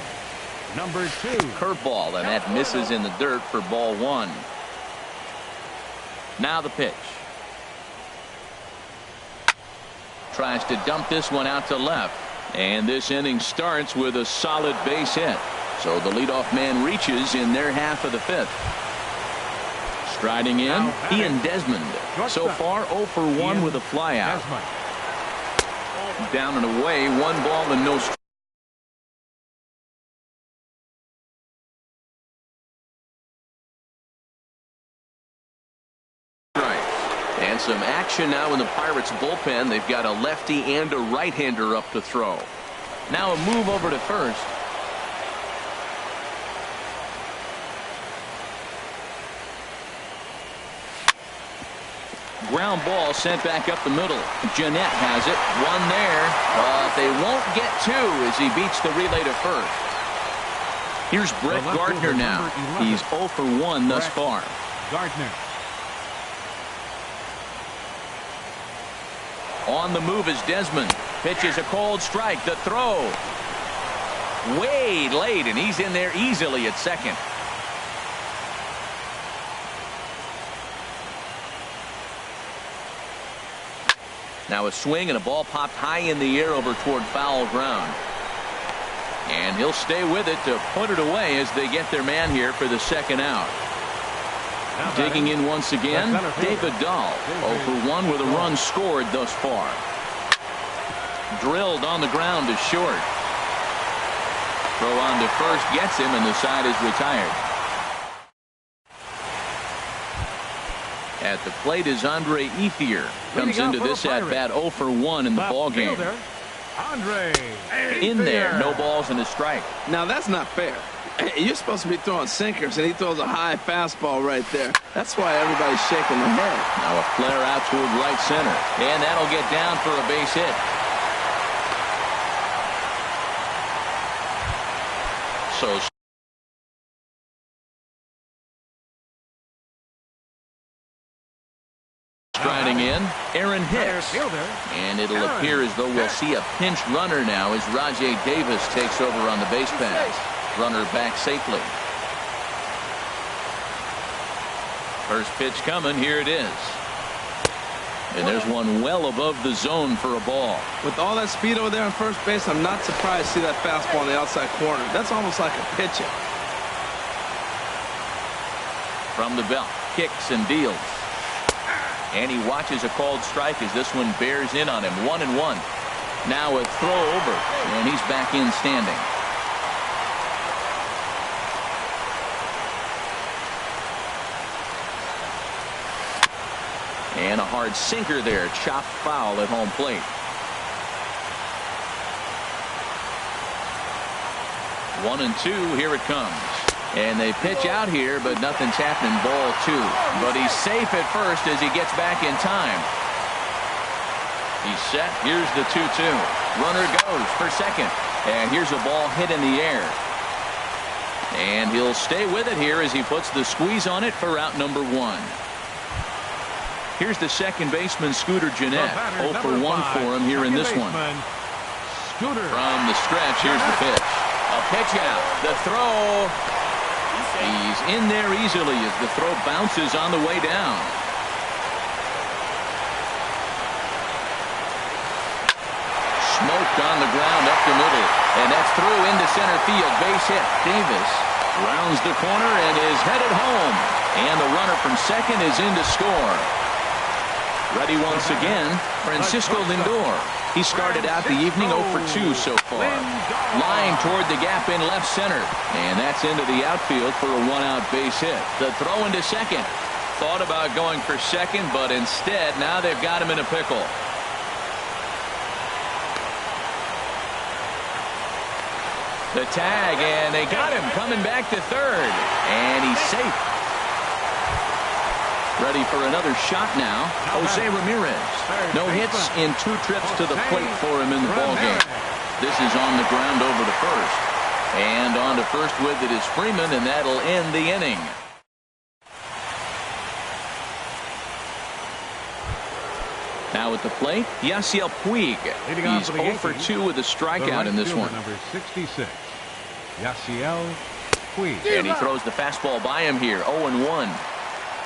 number 2. Curveball, and that misses in the dirt for ball 1. Now the pitch. Tries to dump this one out to left. And this inning starts with a solid base hit. So the leadoff man reaches in their half of the 5th. Striding in, Ian Desmond. So far 0 for 1 with a flyout. Down and away, 1 ball and no strike. And some action now in the Pirates bullpen. They've got a lefty and a right-hander up to throw. Now a move over to first. Ground ball sent back up the middle. Jeanette has it. 1 there. But they won't get 2 as he beats the relay to first. Here's Brett Gardner now. He's 0 for 1 thus far. Gardner. On the move is Desmond. Pitches a cold strike. The throw. Way late, and he's in there easily at second. Now a swing and a ball popped high in the air over toward foul ground. And he'll stay with it to put it away as they get their man here for the second out. Digging in once again, David Dahl. 0 for 1 with a run scored thus far. Drilled on the ground to short. Throw on to first gets him, and the side is retired. At the plate is Andre Ethier. Comes into this at bat 0 for 1 in the ball game. In there, no balls and a strike. Now that's not fair. You're supposed to be throwing sinkers, and he throws a high fastball right there. That's why everybody's shaking their head. Now a flare out toward right center, and that'll get down for a base hit. So striding in, Aaron Hicks. And it'll appear as though we'll see a pinch runner now as Rajay Davis takes over on the base pass. Runner back safely. First pitch coming. Here it is. And there's one well above the zone for a ball. With all that speed over there on first base, I'm not surprised to see that fastball on the outside corner. That's almost like a pitch-up. From the belt, kicks and deals. And he watches a called strike as this one bears in on him. 1-1. Now a throw over, and he's back in standing. hard sinker there. Chopped foul at home plate. 1-2. Here it comes. And they pitch out here, but nothing's happening. Ball 2. But he's safe at first as he gets back in time. He's set. Here's the 2-2. Runner goes for second. And here's a ball hit in the air. And he'll stay with it here as he puts the squeeze on it for out number 1. Here's the second baseman, Scooter Gennett. 0 for 1 for him here in this one. Scooter. From the stretch, here's the pitch. A pitch out. The throw. He's in there easily as the throw bounces on the way down. Smoked on the ground up the middle. And that's through into center field. Base hit. Davis rounds the corner and is headed home. And the runner from second is in to score. Ready once again, Francisco Lindor. He started out the evening 0 for 2 so far. Line toward the gap in left center. And that's into the outfield for a 1-out base hit. The throw into second. Thought about going for second, but instead now they've got him in a pickle. The tag, and they got him coming back to third. And he's safe. Ready for another shot now. Jose Ramirez. No hits in 2 trips to the plate for him in the ballgame. This is on the ground over to first. And on to first with it is Freeman, and that'll end the inning. Now at the plate, Yasiel Puig. He's 0 for 2 with a strikeout in this one. Number 66, Yasiel Puig. And he throws the fastball by him here. 0-1.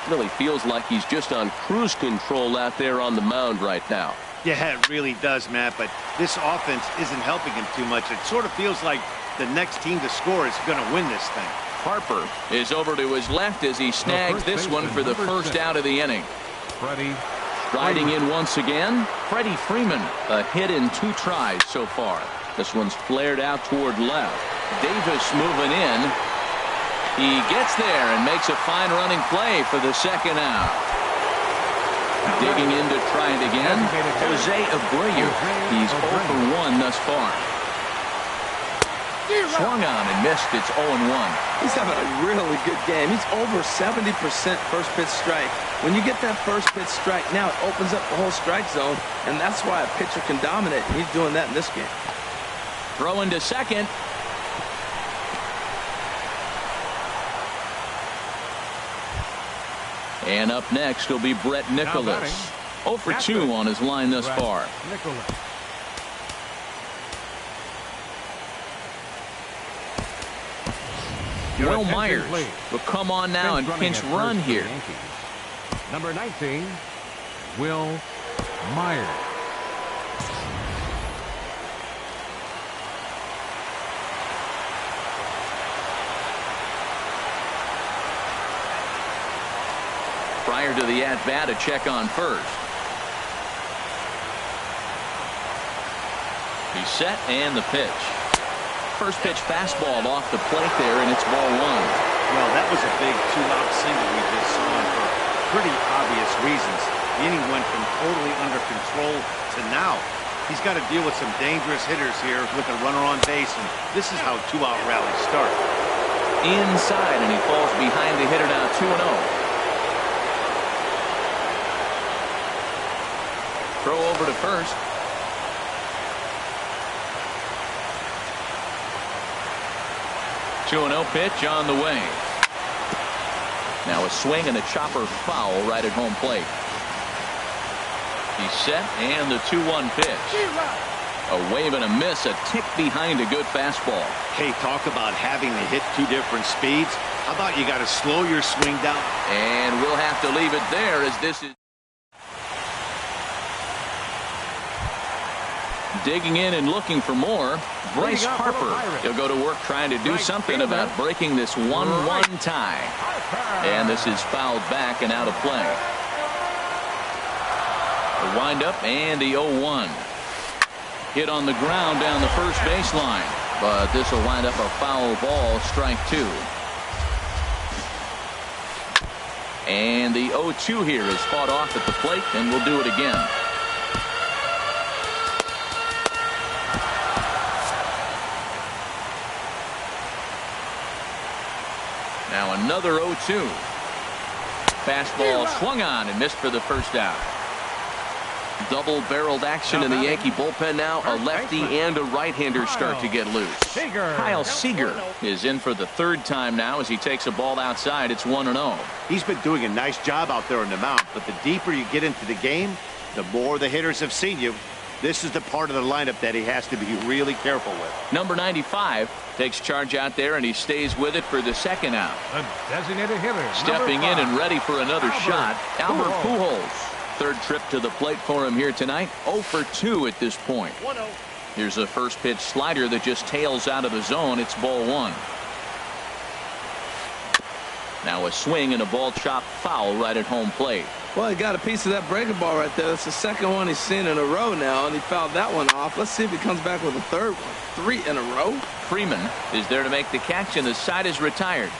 Really feels like he's just on cruise control out there on the mound right now. Yeah, it really does, Matt, but this offense isn't helping him too much. It sort of feels like the next team to score is going to win this thing. Harper is over to his left as he snags this one for the first out of the inning. Freddie. Riding in once again, Freddie Freeman. A hit in 2 tries so far. This one's flared out toward left. Davis moving in. He gets there and makes a fine running play for the second out. Digging in to try it again, Jose Abreu. He's 0 for 1 thus far. Swung on and missed. It's 0-1. He's having a really good game. He's over 70% first pitch strike. When you get that first pitch strike, now it opens up the whole strike zone, and that's why a pitcher can dominate. He's doing that in this game. Throwing to second. And up next will be Brett Nicholas. 0 for 2 on his line thus far. Will Myers will come on now and pinch run here. Number 19, Will Myers. Prior to the at-bat, a check on first. He's set, and the pitch. First pitch fastball off the plate there, and it's ball 1. Well, that was a big 2-out single we just saw for pretty obvious reasons. The inning went from totally under control to now. He's got to deal with some dangerous hitters here with a runner on base, and this is how 2-out rallies start. Inside, and he falls behind the hitter now 2-0. Throw over to first. Two-0 pitch on the way. Now a swing and a chopper foul right at home plate. He's set, and the 2-1 pitch. A wave and a miss, a tick behind a good fastball. Hey, talk about having to hit 2 different speeds. How about you got to slow your swing down? And we'll have to leave it there as this is. Digging in and looking for more, Bryce Harper. He'll go to work trying to do something about breaking this 1-1 tie. And this is fouled back and out of play. The windup and the 0-1. Hit on the ground down the first baseline. But this will wind up a foul ball, strike 2. And the 0-2 here is fought off at the plate, and we'll do it again. Now another 0-2. Fastball swung on and missed for the first out. Double-barreled action in the Yankee bullpen now. A lefty and a right-hander start to get loose. Kyle Seager is in for the third time now as he takes a ball outside. It's 1-0. He's been doing a nice job out there in the mound, but the deeper you get into the game, the more the hitters have seen you. This is the part of the lineup that he has to be really careful with. Number 95 takes charge out there, and he stays with it for the second out. The designated hitter. Stepping in and ready for another shot, Albert Pujols. Third trip to the plate for him here tonight. 0 for 2 at this point. Here's a first pitch slider that just tails out of the zone. It's ball one. Now a swing and a ball chopped foul right at home plate. Well, he got a piece of that breaking ball right there. That's the second one he's seen in a row now, and he fouled that one off. Let's see if he comes back with a third one. 3 in a row. Freeman is there to make the catch, and the side is retired.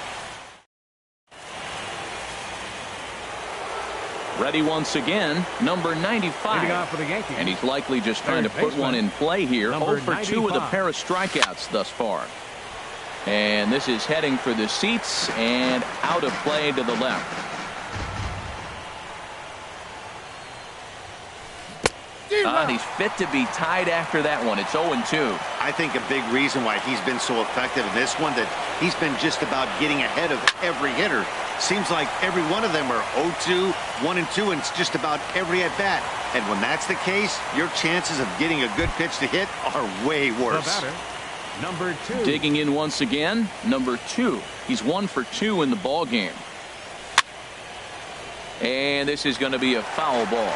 Ready once again, number 95. For the Yankees. And he's likely just trying to put one in play here. 0 for 2 with a pair of strikeouts thus far. And this is heading for the seats and out of play to the left. He's fit to be tied after that one. It's 0-2. I think a big reason why he's been so effective in this one, that he's been just about getting ahead of every hitter. Seems like every one of them are 0-2, 1-2, and it's just about every at-bat. And when that's the case, your chances of getting a good pitch to hit are way worse. The batter, number 2. Digging in once again, number 2. He's 1 for 2 in the ball game. And this is going to be a foul ball.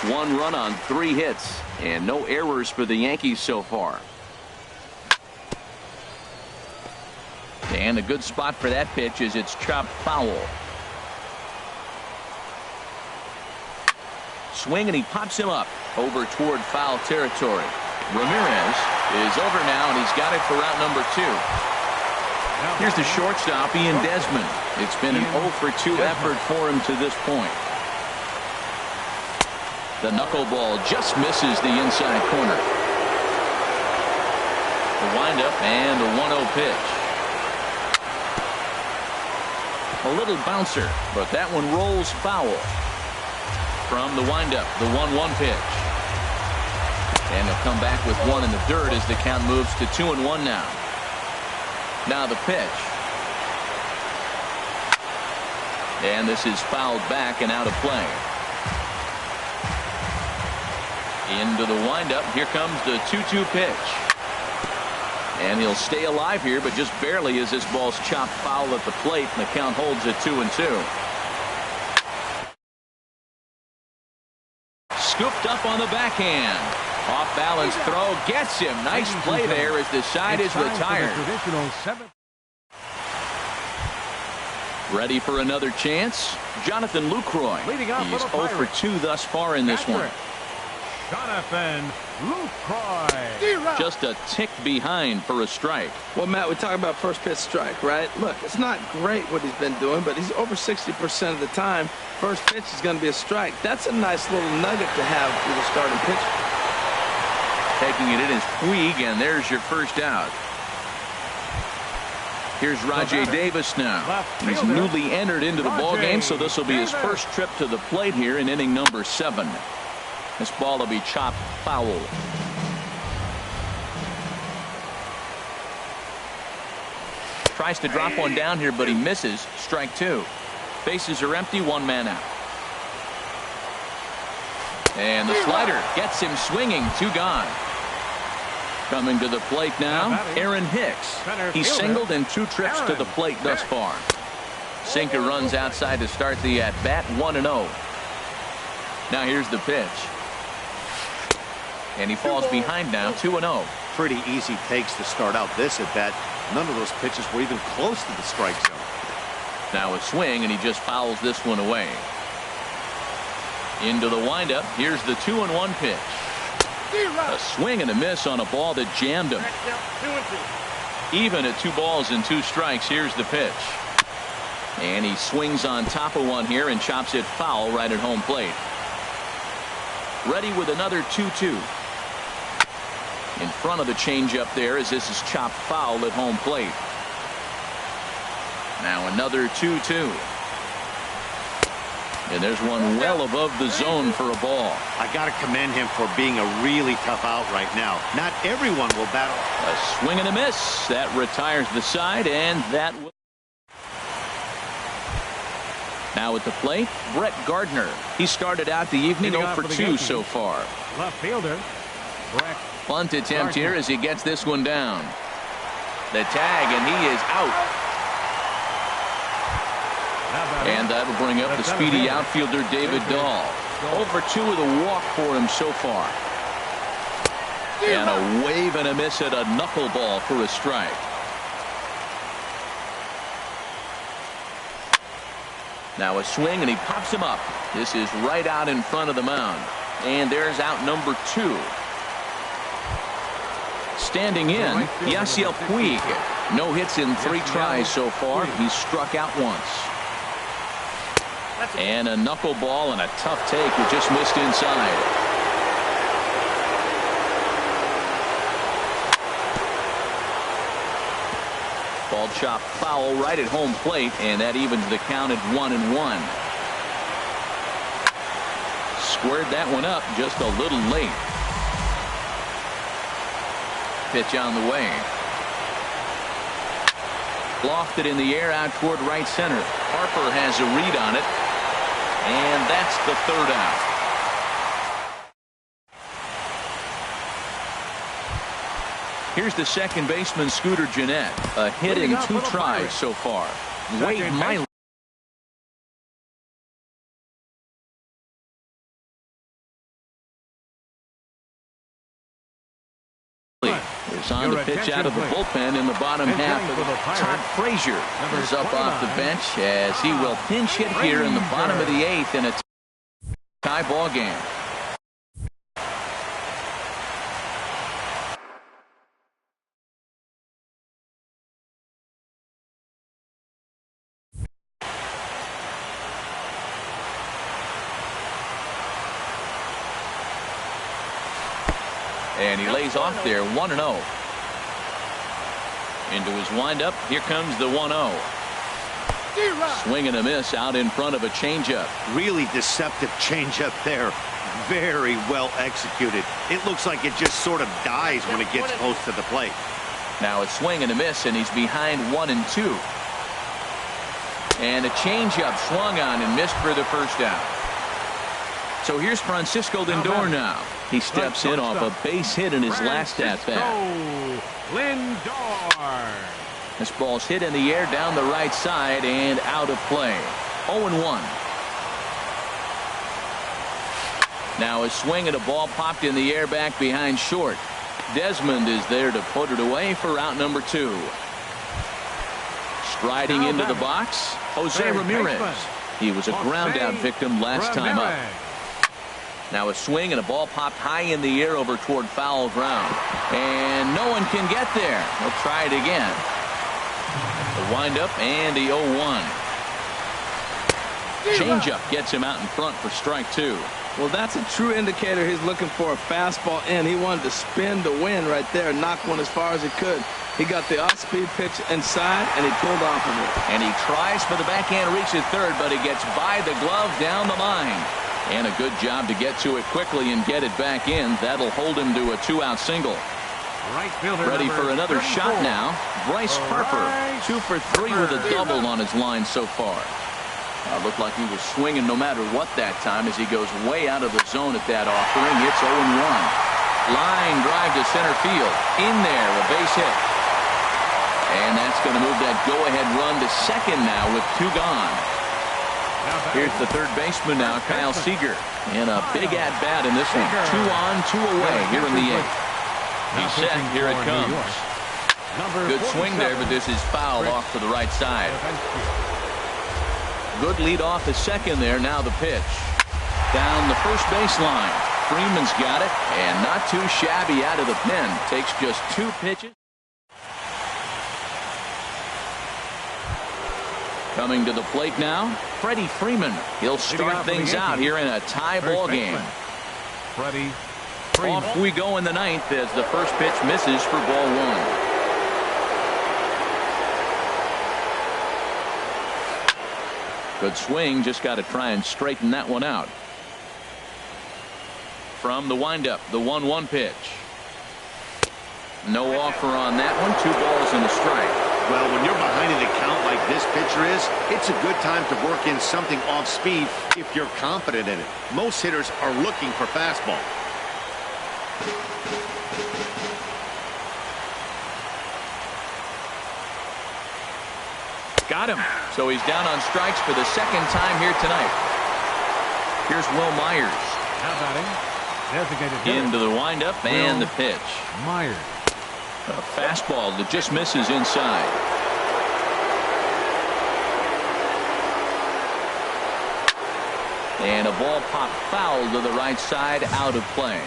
1 run on 3 hits, and no errors for the Yankees so far. And a good spot for that pitch is it's chopped foul. Swing, and he pops him up over toward foul territory. Ramirez is over now, and he's got it for route number 2. Here's the shortstop, Ian Desmond. It's been an 0 for 2 effort for him to this point. The knuckleball just misses the inside corner. The windup and the 1-0 pitch. A little bouncer, but that one rolls foul. From the windup, the 1-1 pitch. And he'll come back with 1 in the dirt as the count moves to 2-1 now. Now the pitch. And this is fouled back and out of play. Into the windup. Here comes the 2-2 pitch. And he'll stay alive here, but just barely as this ball's chopped foul at the plate, and the count holds at 2-2. Scooped up on the backhand. Off balance throw gets him. Nice play there as the side is retired. Ready for another chance. Jonathan Lucroy. He's 0 for 2 thus far in this one. Jonathan Lucroy. Just a tick behind for a strike. Well, Matt, we talk about first pitch strike, right? Look, it's not great what he's been doing, but he's over 60% of the time. First pitch is going to be a strike. That's a nice little nugget to have for the starting pitcher. Taking it in is Puig, and there's your first out. Here's Rajay Davis now. He's newly entered into the ball game, so this will be his first trip to the plate here in inning number 7. This ball will be chopped foul. Tries to drop one down here, but he misses. Strike 2. Bases are empty, 1 man out. And the slider gets him swinging. 2 gone. Coming to the plate now, Aaron Hicks. He's singled in 2 trips to the plate thus far. Sinker runs outside to start the at-bat, 1-0. Now here's the pitch. And he falls behind now, 2-0. Pretty easy takes to start out this at-bat. None of those pitches were even close to the strike zone. Now a swing, and he just fouls this one away. Into the windup. Here's the 2-1 pitch. A swing and a miss on a ball that jammed him. Even at 2 balls and 2 strikes, here's the pitch. And he swings on top of one here and chops it foul right at home plate. Ready with another 2-2. In front of the changeup there as this is chopped foul at home plate. Now another 2-2. And there's one well above the zone for a ball. I got to commend him for being a really tough out right now. Not everyone will battle. A swing and a miss. That retires the side, and that will. Now at the plate, Brett Gardner. He started out the evening 0 for 2 so far. Left fielder, Brett. Bunt attempt here as he gets this one down. The tag, and he is out. And that'll bring up the speedy outfielder David Dahl. 0 for 2 with a walk for him so far. And a wave and a miss at a knuckleball for a strike. Now a swing, and he pops him up. This is right out in front of the mound. And there's out number 2. Standing in, Yasiel Puig. No hits in 3 tries so far. He's struck out once. And a knuckleball and a tough take. It just missed inside. Ball chopped foul right at home plate, and that evens the count at 1-1. Squared that one up just a little late. Pitch on the way. Lofted in the air out toward right center. Harper has a read on it. And that's the 3rd out. Here's the second baseman, Scooter Gennett. A hit in 2 tries so far. Wade Miley is on the pitch out of the bullpen in the bottom half of the Todd Frazier is up off the bench as he will pinch hit here in the bottom of the 8th in a tie ball game. And he lays off there, 1-0. Into his windup, here comes the 1-0. Swing and a miss out in front of a changeup. Really deceptive changeup there. Very well executed. It looks like it just sort of dies when it gets close to the plate. Now a swing and a miss, and he's behind 1-2. And a changeup swung on and missed for the first out. So here's Francisco Lindor now. He steps in off a base hit in his last at-bat. Lindor. This ball's hit in the air down the right side and out of play. 0-1. Now a swing and a ball popped in the air back behind short. Desmond is there to put it away for out number 2. Striding into the box, Jose Ramirez. He was a ground out victim last time up. Now a swing and a ball popped high in the air over toward foul ground. And no one can get there. He'll try it again. The windup and the 0-1. Changeup gets him out in front for strike 2. Well, that's a true indicator he's looking for a fastball in. He wanted to spin to win right there, knock one as far as he could. He got the off-speed pitch inside, and he pulled off of it. And he tries for the backhand reach at third, but he gets by the glove down the line. And a good job to get to it quickly and get it back in. That'll hold him to a 2-out single. Right fielder ready for another shot now. Bryce Harper, 2 for 3 with a double on his line so far. Looked like he was swinging no matter what that time as he goes way out of the zone at that offering. It's 0-1. Line drive to center field. In there, a base hit. And that's going to move that go-ahead run to second now with 2 gone. Here's the third baseman now, Kyle Seager. And a big at-bat in this one. 2 on, 2 away here in the 8th. He's set. Here it comes. Good swing there, but this is foul off to the right side. Good lead off the second there. Now the pitch. Down the first baseline. Freeman's got it, and not too shabby out of the pen. Takes just 2 pitches. Coming to the plate now, Freddie Freeman. He'll start things out here in a tie ball game. Freddie Freeman. Off we go in the ninth as the first pitch misses for ball one. Good swing, just got to try and straighten that one out. From the windup, the 1-1 pitch. No offer on that one. 2 balls and a strike. Well, when you're behind an account like this pitcher is, it's a good time to work in something off speed if you're confident in it. Most hitters are looking for fastball. Got him. So he's down on strikes for the second time here tonight. Here's Will Myers. Now batting, designated hitter. Into the windup and the pitch. Myers. A fastball that just misses inside. And a ball popped foul to the right side, out of play.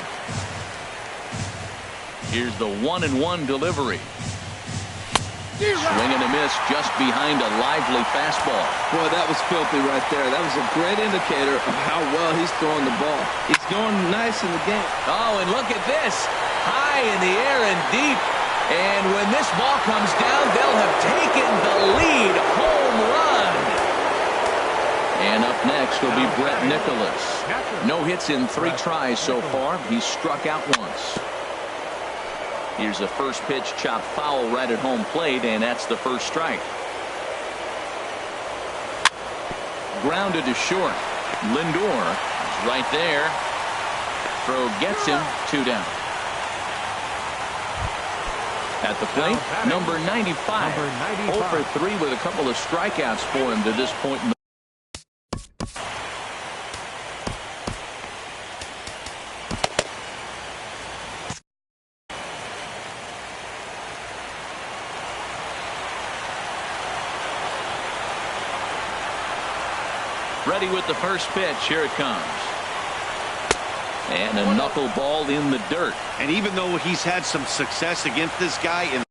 Here's the 1-1 delivery. Swing and a miss just behind a lively fastball. Boy, that was filthy right there. That was a great indicator of how well he's throwing the ball. He's going nice in the game. Oh, and look at this. High in the air and deep. And when this ball comes down, they'll have taken the lead. Home run. And up next will be Brett Nicholas. No hits in 3 tries so far. He's struck out once. Here's the first pitch, chopped foul right at home plate, and that's the first strike. Grounded to short. Lindor is right there. Throw gets him. 2 down. At the plate, number 95. 0 for 3 with a couple of strikeouts for him to this point in the ready with the first pitch. Here it comes. And a knuckleball in the dirt. And even though he's had some success against this guy in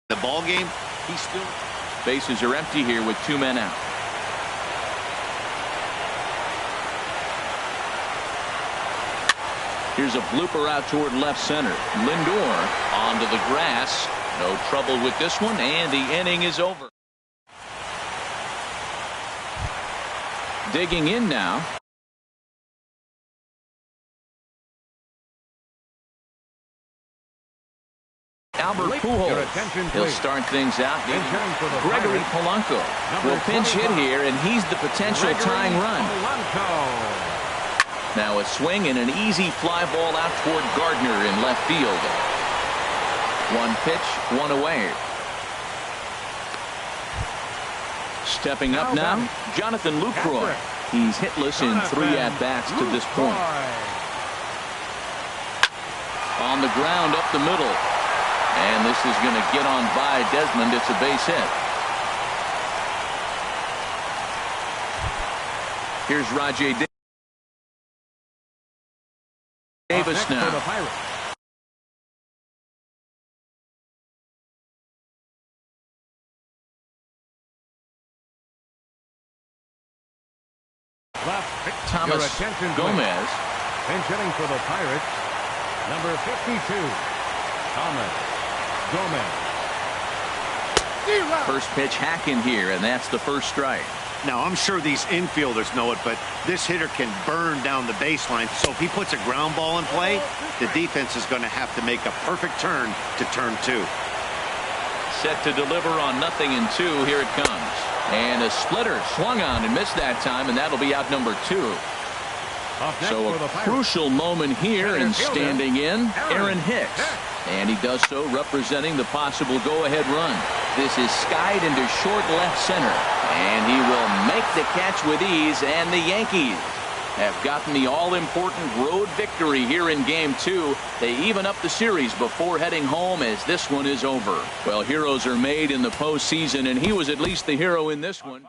the ball game, he's still. Bases are empty here with 2 men out. Here's a blooper out toward left center. Lindor onto the grass. No trouble with this one, and the inning is over. Digging in now. Albert Pujols. He'll start things out. Gregory Polanco will pinch hit here, and he's the potential tying run. Now a swing and an easy fly ball out toward Gardner in left field. 1 pitch, 1 away. Stepping up now, Jonathan Lucroy. He's hitless in 3 at-bats to this point. On the ground up the middle. And this is going to get on by Desmond. It's a base hit. Here's Rajay Davis now. Thomas Gomez. Pinch hitting for the Pirates, number 52, Thomas Gomez. First pitch hacking here, and that's the first strike. Now, I'm sure these infielders know it, but this hitter can burn down the baseline. So if he puts a ground ball in play, the defense is going to have to make a perfect turn to turn 2. Set to deliver on 0-2. Here it comes. And a splitter swung on and missed that time, and that'll be out number 2. So a crucial moment here, and standing in, Aaron Hicks. And he does so representing the possible go-ahead run. This is skied into short left center. And he will make the catch with ease, and the Yankees have gotten the all-important road victory here in Game 2. They even up the series before heading home as this one is over. Well, heroes are made in the postseason, and he was at least the hero in this one.